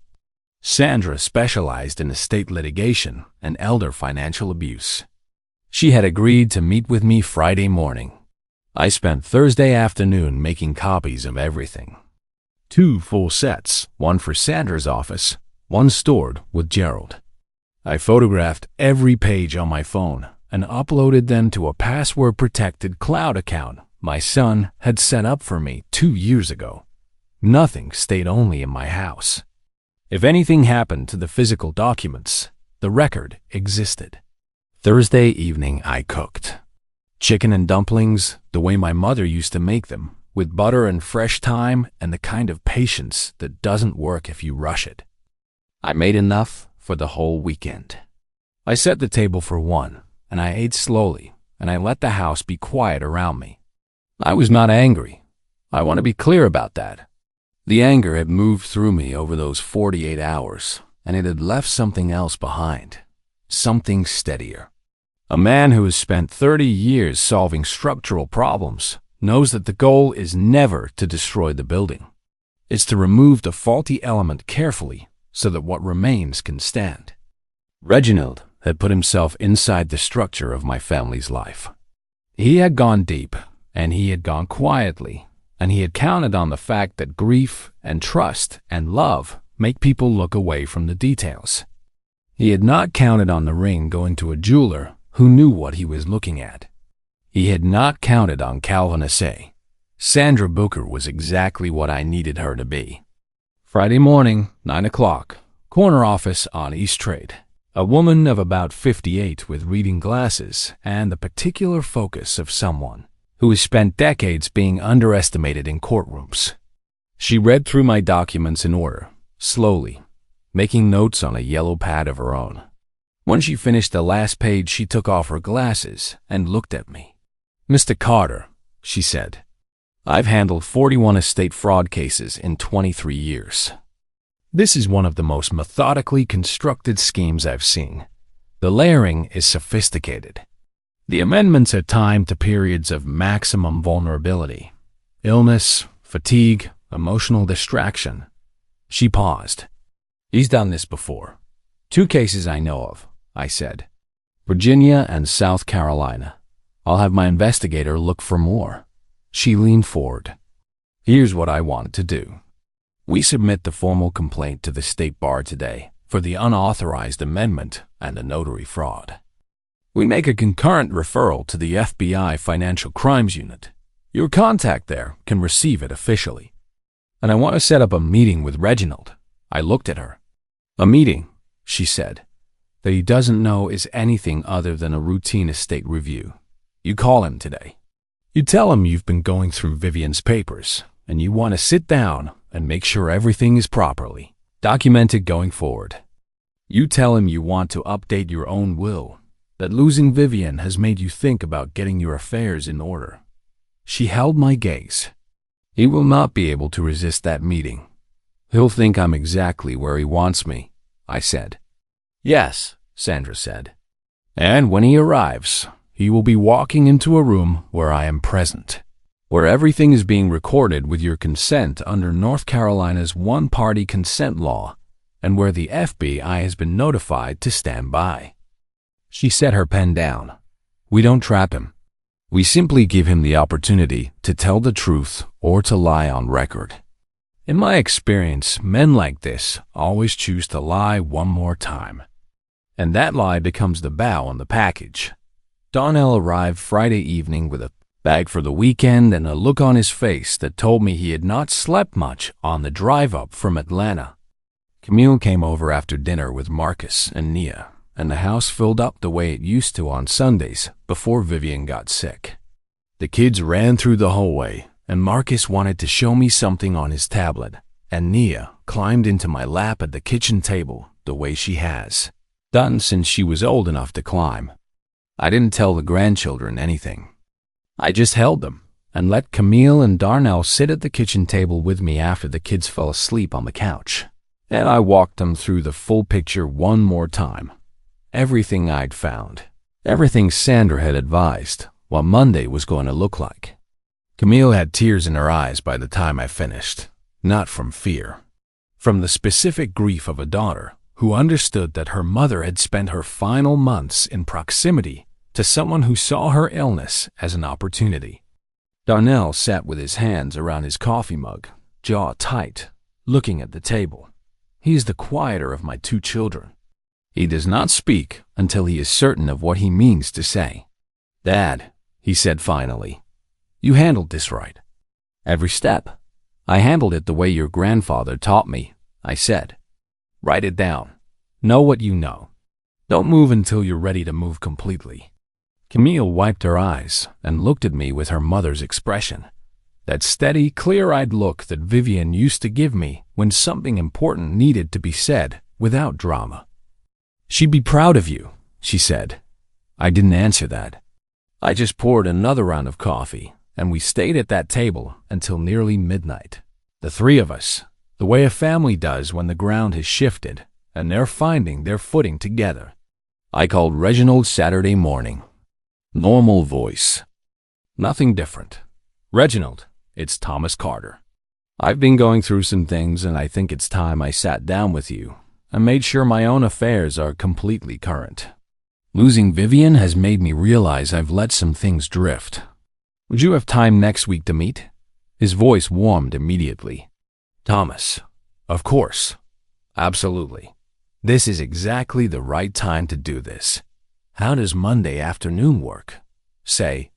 Sandra specialized in estate litigation and elder financial abuse. She had agreed to meet with me Friday morning. I spent Thursday afternoon making copies of everything. 2 full sets, one for Sandra's office, one stored with Gerald. I photographed every page on my phone and uploaded them to a password-protected cloud account my son had set up for me 2 years ago. Nothing stayed only in my house. If anything happened to the physical documents, the record existed. Thursday evening I cooked. Chicken and dumplings, the way my mother used to make them, with butter and fresh thyme and the kind of patience that doesn't work if you rush it. I made enough for the whole weekend. I set the table for one, and I ate slowly, and I let the house be quiet around me. I was not angry. I want to be clear about that. The anger had moved through me over those 48 hours, and it had left something else behind, something steadier. A man who has spent 30 years solving structural problems knows that the goal is never to destroy the building. It's to remove the faulty element carefully so that what remains can stand. Reginald had put himself inside the structure of my family's life. He had gone deep, and he had gone quietly, and he had counted on the fact that grief and trust and love make people look away from the details. He had not counted on the ring going to a jeweler who knew what he was looking at. He had not counted on Calvin Assay. Sandra Booker was exactly what I needed her to be. Friday morning, 9 o'clock, corner office on East Trade. A woman of about 58 with reading glasses and the particular focus of someone who has spent decades being underestimated in courtrooms. She read through my documents in order, slowly, making notes on a yellow pad of her own. When she finished the last page, she took off her glasses and looked at me. "Mr. Carter," she said, "I've handled 41 estate fraud cases in 23 years. This is one of the most methodically constructed schemes I've seen. The layering is sophisticated. The amendments are timed to periods of maximum vulnerability, illness, fatigue, emotional distraction." She paused. "He's done this before. 2 cases I know of," I said. "Virginia and South Carolina. I'll have my investigator look for more." She leaned forward. "Here's what I wanted to do. We submit the formal complaint to the State Bar today for the unauthorized amendment and the notary fraud. We make a concurrent referral to the FBI Financial Crimes Unit. Your contact there can receive it officially. And I want to set up a meeting with Reginald." I looked at her. "A meeting," she said, "that he doesn't know is anything other than a routine estate review. You call him today. You tell him you've been going through Vivian's papers, and you want to sit down and make sure everything is properly documented going forward. You tell him you want to update your own will, that losing Vivian has made you think about getting your affairs in order." She held my gaze. "He will not be able to resist that meeting. He'll think I'm exactly where he wants me," I said. "Yes," Sandra said. "And when he arrives, he will be walking into a room where I am present, where everything is being recorded with your consent under North Carolina's one-party consent law, and where the FBI has been notified to stand by." She set her pen down. "We don't trap him. We simply give him the opportunity to tell the truth or to lie on record. In my experience, men like this always choose to lie one more time. And that lie becomes the bow on the package." Donnell arrived Friday evening with a bag for the weekend and a look on his face that told me he had not slept much on the drive up from Atlanta. Camille came over after dinner with Marcus and Nia, and the house filled up the way it used to on Sundays before Vivian got sick. The kids ran through the hallway, and Marcus wanted to show me something on his tablet, and Nia climbed into my lap at the kitchen table the way she has done since she was old enough to climb. I didn't tell the grandchildren anything. I just held them and let Camille and Darnell sit at the kitchen table with me after the kids fell asleep on the couch. And I walked them through the full picture one more time. Everything I'd found. Everything Sandra had advised what Monday was going to look like. Camille had tears in her eyes by the time I finished, not from fear. From the specific grief of a daughter who understood that her mother had spent her final months in proximity to someone who saw her illness as an opportunity. Darnell sat with his hands around his coffee mug, jaw tight, looking at the table. He is the quieter of my 2 children. He does not speak until he is certain of what he means to say. "Dad," he said finally, "you handled this right." "Every step. I handled it the way your grandfather taught me," I said. "Write it down. Know what you know. Don't move until you're ready to move completely." Camille wiped her eyes and looked at me with her mother's expression. That steady, clear-eyed look that Vivian used to give me when something important needed to be said without drama. "She'd be proud of you," she said. I didn't answer that. I just poured another round of coffee, and we stayed at that table until nearly midnight. The three of us, the way a family does when the ground has shifted and they're finding their footing together. I called Reginald Saturday morning. Normal voice. Nothing different. "Reginald, it's Thomas Carter. I've been going through some things, and I think it's time I sat down with you and made sure my own affairs are completely current. Losing Vivian has made me realize I've let some things drift. Would you have time next week to meet?" His voice warmed immediately. "Thomas, of course. Absolutely. This is exactly the right time to do this. How does Monday afternoon work? Say,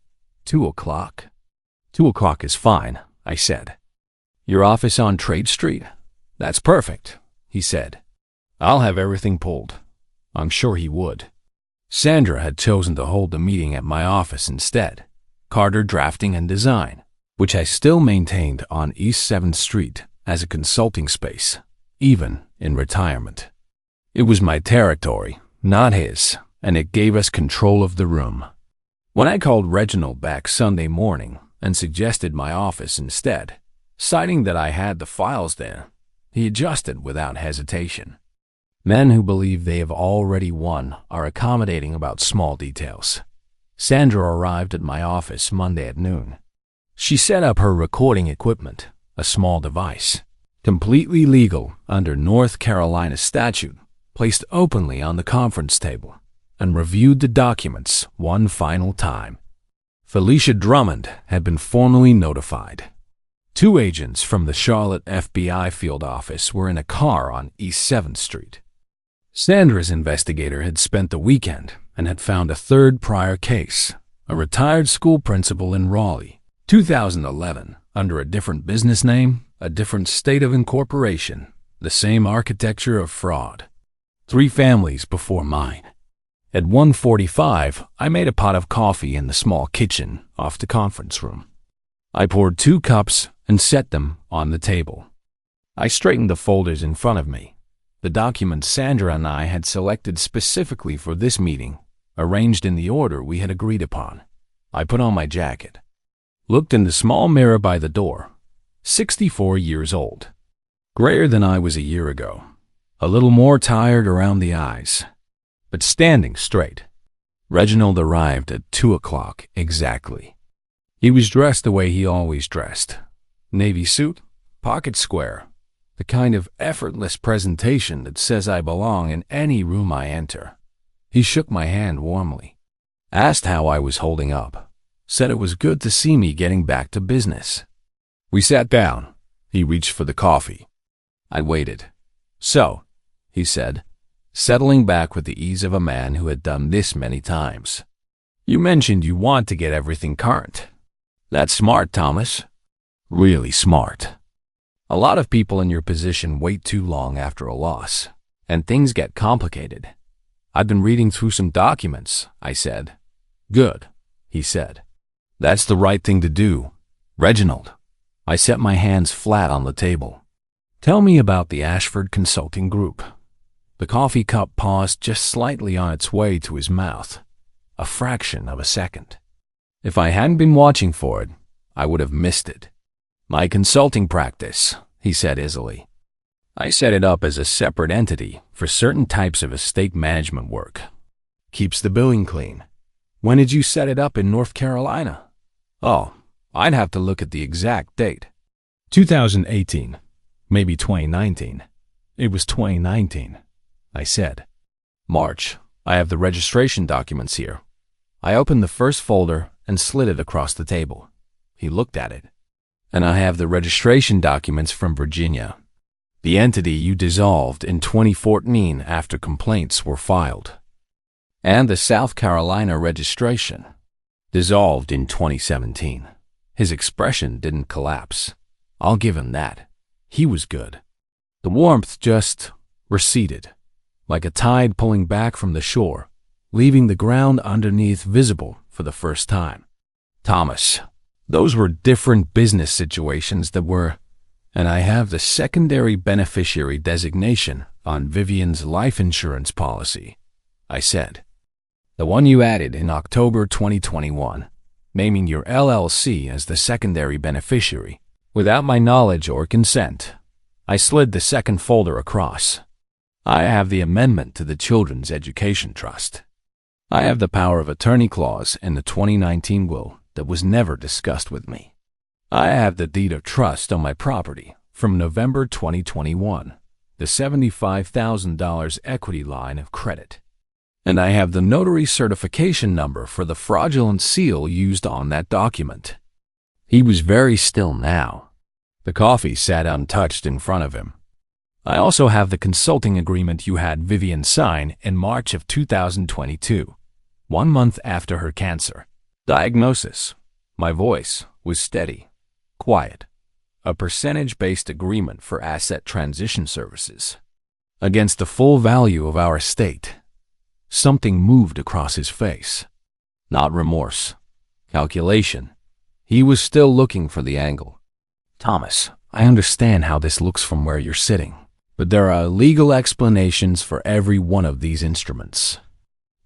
2 o'clock? 2 o'clock is fine," I said. "Your office on Trade Street? That's perfect," he said. "I'll have everything pulled." I'm sure he would. Sandra had chosen to hold the meeting at my office instead, Carter Drafting and Design, which I still maintained on East 7th Street as a consulting space, even in retirement. It was my territory, not his, and it gave us control of the room. When I called Reginald back Sunday morning and suggested my office instead, citing that I had the files there, he adjusted without hesitation. Men who believe they have already won are accommodating about small details. Sandra arrived at my office Monday at noon. She set up her recording equipment, a small device, completely legal under North Carolina statute, placed openly on the conference table, and reviewed the documents one final time. Felicia Drummond had been formally notified. 2 agents from the Charlotte FBI field office were in a car on East 7th Street. Sandra's investigator had spent the weekend and had found a third prior case, a retired school principal in Raleigh, 2011, under a different business name, a different state of incorporation, the same architecture of fraud. 3 families before mine. At 1:45, I made a pot of coffee in the small kitchen off the conference room. I poured 2 cups and set them on the table. I straightened the folders in front of me, the documents Sandra and I had selected specifically for this meeting, arranged in the order we had agreed upon. I put on my jacket, looked in the small mirror by the door, 64 years old, grayer than I was a year ago, a little more tired around the eyes, but standing straight. Reginald arrived at 2 o'clock exactly. He was dressed the way he always dressed. Navy suit, pocket square, the kind of effortless presentation that says I belong in any room I enter. He shook my hand warmly, asked how I was holding up, said it was good to see me getting back to business. We sat down. He reached for the coffee. I waited. "So," he said, settling back with the ease of a man who had done this many times, "you mentioned you want to get everything current. That's smart, Thomas. Really smart. A lot of people in your position wait too long after a loss, and things get complicated. I've been reading through some documents," I said. "Good," he said. "That's the right thing to do. Reginald." I set my hands flat on the table. "Tell me about the Ashford Consulting Group." The coffee cup paused just slightly on its way to his mouth, a fraction of a second. If I hadn't been watching for it, I would have missed it. "My consulting practice," he said easily. "I set it up as a separate entity for certain types of estate management work. Keeps the billing clean." "When did you set it up in North Carolina?" "Oh, I'd have to look at the exact date. 2018, maybe 2019. It was 2019, I said. "March. I have the registration documents here." I opened the first folder and slid it across the table. He looked at it. "And I have the registration documents from Virginia, the entity you dissolved in 2014 after complaints were filed. And the South Carolina registration, dissolved in 2017. His expression didn't collapse. I'll give him that. He was good. The warmth just receded, like a tide pulling back from the shore, leaving the ground underneath visible for the first time. "Thomas, Those were different business situations and I have the secondary beneficiary designation on Vivian's life insurance policy, I said. The one you added in October 2021, naming your LLC as the secondary beneficiary, without my knowledge or consent. I slid the second folder across. I have the amendment to the Children's Education Trust. I have the power of attorney clause in the 2019 will that was never discussed with me. I have the deed of trust on my property from November 2021, the $75,000 equity line of credit. And I have the notary certification number for the fraudulent seal used on that document. He was very still now. The coffee sat untouched in front of him. I also have the consulting agreement you had Vivian sign in March of 2022, 1 month after her cancer diagnosis. My voice was steady, quiet. A percentage-based agreement for asset transition services against the full value of our estate. Something moved across his face. Not remorse. Calculation. He was still looking for the angle. Thomas, I understand how this looks from where you're sitting, but there are legal explanations for every one of these instruments.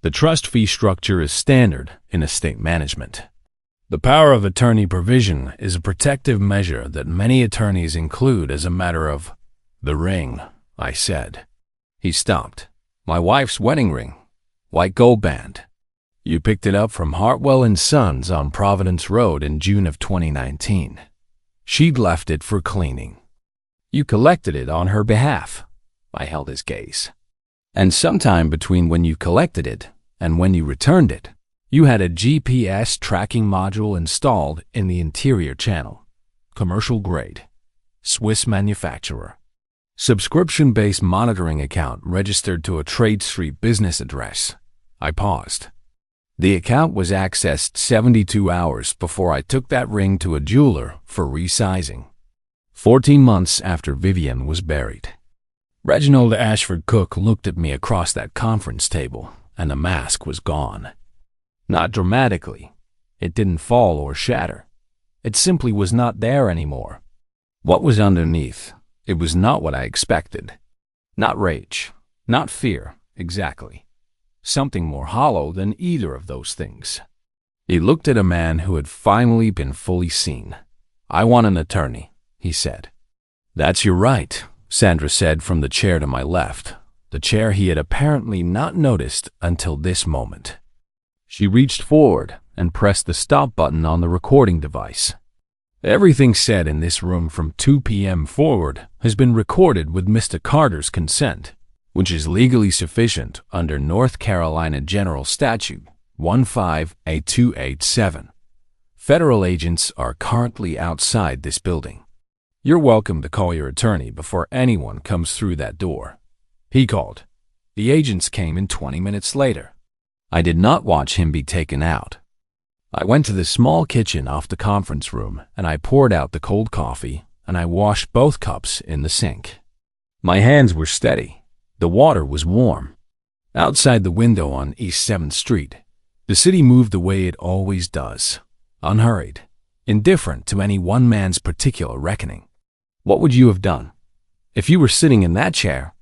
The trust fee structure is standard in estate management. The power of attorney provision is a protective measure that many attorneys include as a matter of the ring, I said. He stopped. My wife's wedding ring. White gold band. You picked it up from Hartwell & Sons on Providence Road in June of 2019. She'd left it for cleaning. You collected it on her behalf. I held his gaze. And sometime between when you collected it and when you returned it, you had a GPS tracking module installed in the interior channel. Commercial grade. Swiss manufacturer. Subscription-based monitoring account registered to a Trade Street business address. I paused. The account was accessed 72 hours before I took that ring to a jeweler for resizing. 14 months after Vivian was buried. Reginald Ashford Cook looked at me across that conference table, and the mask was gone. Not dramatically. It didn't fall or shatter. It simply was not there anymore. What was underneath? It was not what I expected. Not rage. Not fear, exactly. Something more hollow than either of those things. He looked at a man who had finally been fully seen. I want an attorney, he said. That's your right, Sandra said from the chair to my left, the chair he had apparently not noticed until this moment. She reached forward and pressed the stop button on the recording device. Everything said in this room from 2 p.m. forward has been recorded with Mr. Carter's consent, which is legally sufficient under North Carolina General Statute 15887. Federal agents are currently outside this building. You're welcome to call your attorney before anyone comes through that door. He called. The agents came in 20 minutes later. I did not watch him be taken out. I went to the small kitchen off the conference room and I poured out the cold coffee and I washed both cups in the sink. My hands were steady. The water was warm. Outside the window on East 7th Street, the city moved the way it always does, unhurried, indifferent to any one man's particular reckoning. What would you have done if you were sitting in that chair,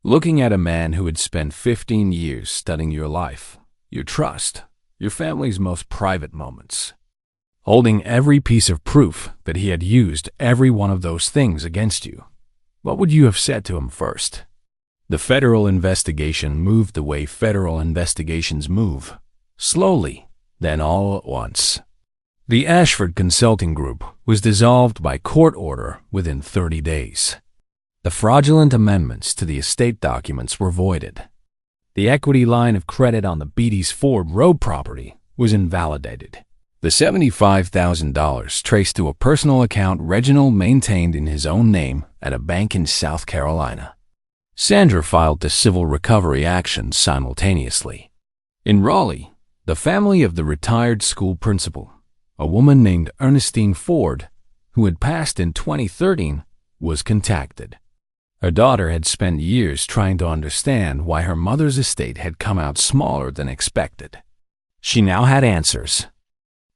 looking at a man who had spent 15 years studying your life, your trust, your family's most private moments, holding every piece of proof that he had used every one of those things against you? What would you have said to him first? The federal investigation moved the way federal investigations move, slowly, then all at once. The Ashford Consulting Group was dissolved by court order within 30 days. The fraudulent amendments to the estate documents were voided. The equity line of credit on the Beatty's Ford Road property was invalidated. The $75,000 traced to a personal account Reginald maintained in his own name at a bank in South Carolina. Sandra filed the civil recovery actions simultaneously. In Raleigh, the family of the retired school principal, a woman named Ernestine Ford, who had passed in 2013, was contacted. Her daughter had spent years trying to understand why her mother's estate had come out smaller than expected. She now had answers.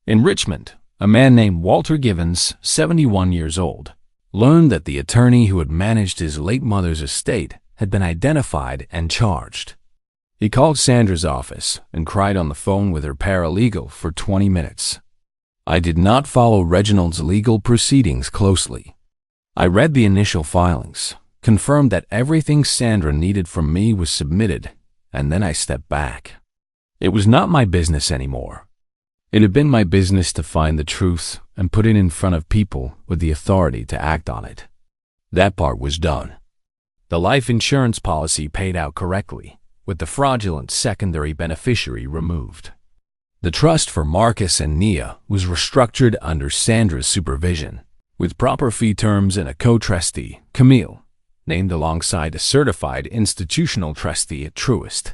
In Richmond, A man named Walter Givens, 71 years old, learned that the attorney who had managed his late mother's estate had been identified and charged. He called Sandra's office and cried on the phone with her paralegal for 20 minutes. I did not follow Reginald's legal proceedings closely. I read the initial filings, confirmed that everything Sandra needed from me was submitted, and then I stepped back. It was not my business anymore. It had been my business to find the truth and put it in front of people with the authority to act on it. That part was done. The life insurance policy paid out correctly, with the fraudulent secondary beneficiary removed. The trust for Marcus and Nia was restructured under Sandra's supervision, with proper fee terms and a co-trustee, Camille, named alongside a certified institutional trustee at Truist.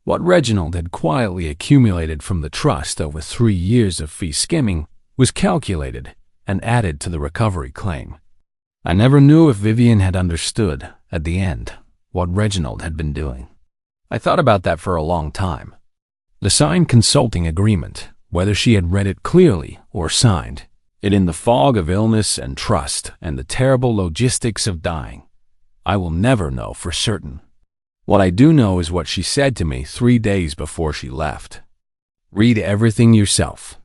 What Reginald had quietly accumulated from the trust over 3 years of fee skimming was calculated and added to the recovery claim. I never knew if Vivian had understood, at the end, what Reginald had been doing. I thought about that for a long time. The signed consulting agreement, whether she had read it clearly or signed it in the fog of illness and trust and the terrible logistics of dying, I will never know for certain. What I do know is what she said to me 3 days before she left. Read everything yourself.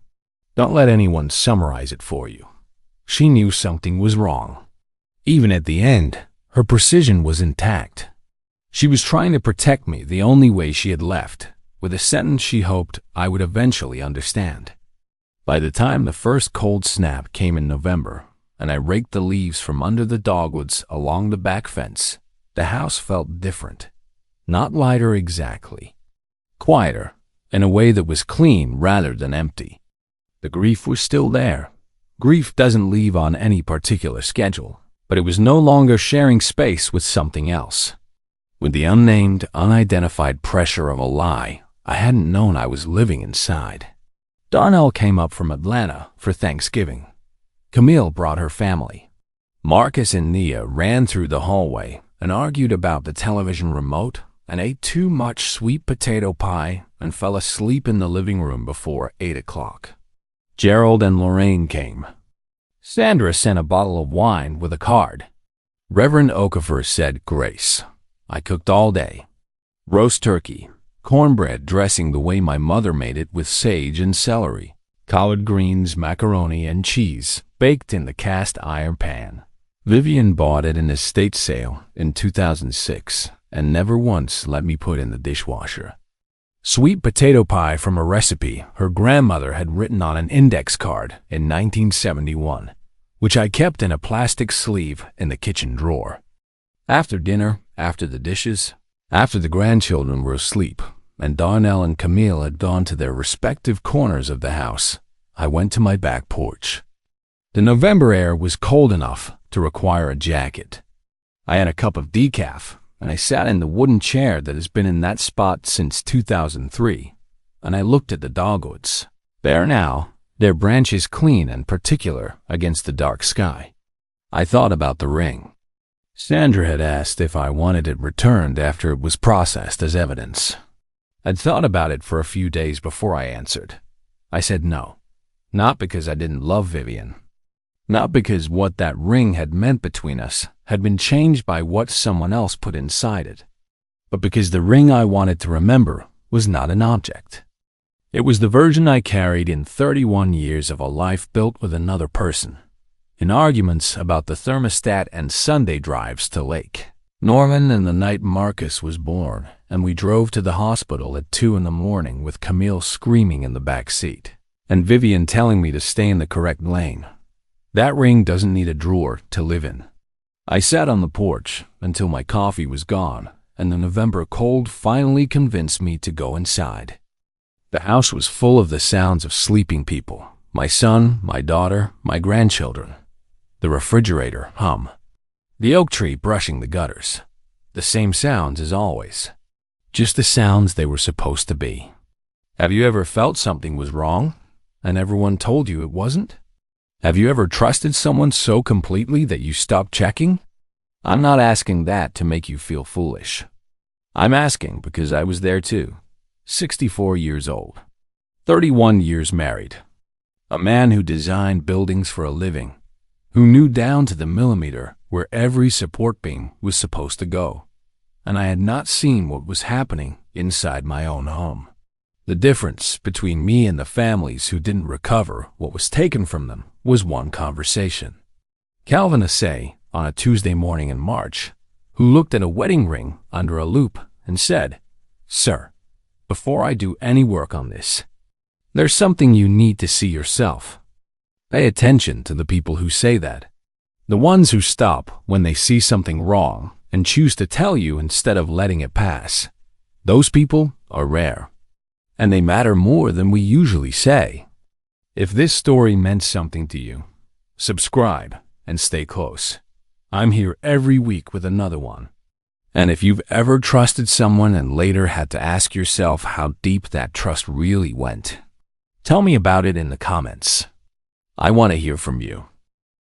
Don't let anyone summarize it for you. She knew something was wrong. Even at the end, her precision was intact. She was trying to protect me the only way she had left, with a sentence she hoped I would eventually understand. By the time the first cold snap came in November, and I raked the leaves from under the dogwoods along the back fence, the house felt different. Not lighter exactly. Quieter, in a way that was clean rather than empty. The grief was still there. Grief doesn't leave on any particular schedule, but it was no longer sharing space with something else. With the unnamed, unidentified pressure of a lie I hadn't known I was living inside. Darnell came up from Atlanta for Thanksgiving. Camille brought her family. Marcus and Nia ran through the hallway and argued about the television remote and ate too much sweet potato pie and fell asleep in the living room before 8 o'clock. Gerald and Lorraine came. Sandra sent a bottle of wine with a card. Reverend Okafor said grace. I cooked all day. Roast turkey, cornbread dressing the way my mother made it with sage and celery, collard greens, macaroni, and cheese baked in the cast iron pan. Vivian bought at an estate sale in 2006 and never once let me put in the dishwasher. Sweet potato pie from a recipe her grandmother had written on an index card in 1971, which I kept in a plastic sleeve in the kitchen drawer. After dinner, after the dishes, after the grandchildren were asleep, and Darnell and Camille had gone to their respective corners of the house, I went to my back porch. The November air was cold enough to require a jacket. I had a cup of decaf, and I sat in the wooden chair that has been in that spot since 2003, and I looked at the dogwoods. Bare now, their branches clean and particular against the dark sky. I thought about the ring. Sandra had asked if I wanted it returned after it was processed as evidence. I'd thought about it for a few days before I answered. I said no, not because I didn't love Vivian, not because what that ring had meant between us had been changed by what someone else put inside it, but because the ring I wanted to remember was not an object. It was the version I carried in 31 years of a life built with another person, in arguments about the thermostat and Sunday drives to Lake Norman and the night Marcus was born, and we drove to the hospital at 2 a.m. with Camille screaming in the back seat, and Vivian telling me to stay in the correct lane. That ring doesn't need a drawer to live in. I sat on the porch until my coffee was gone, and the November cold finally convinced me to go inside. The house was full of the sounds of sleeping people, my son, my daughter, my grandchildren. The refrigerator hum. The oak tree brushing the gutters. The same sounds as always. Just the sounds they were supposed to be. Have you ever felt something was wrong, and everyone told you it wasn't? Have you ever trusted someone so completely that you stopped checking? I'm not asking that to make you feel foolish. I'm asking because I was there too. 64 years old. 31 years married. A man who designed buildings for a living, who knew down to the millimeter where every support beam was supposed to go. And I had not seen what was happening inside my own home. The difference between me and the families who didn't recover what was taken from them was one conversation. Calvin Assay, on a Tuesday morning in March, who looked at a wedding ring under a loupe and said, "Sir, before I do any work on this, there's something you need to see yourself." Pay attention to the people who say that. The ones who stop when they see something wrong and choose to tell you instead of letting it pass. Those people are rare, and they matter more than we usually say. If this story meant something to you, subscribe and stay close. I'm here every week with another one. And if you've ever trusted someone and later had to ask yourself how deep that trust really went, tell me about it in the comments. I want to hear from you.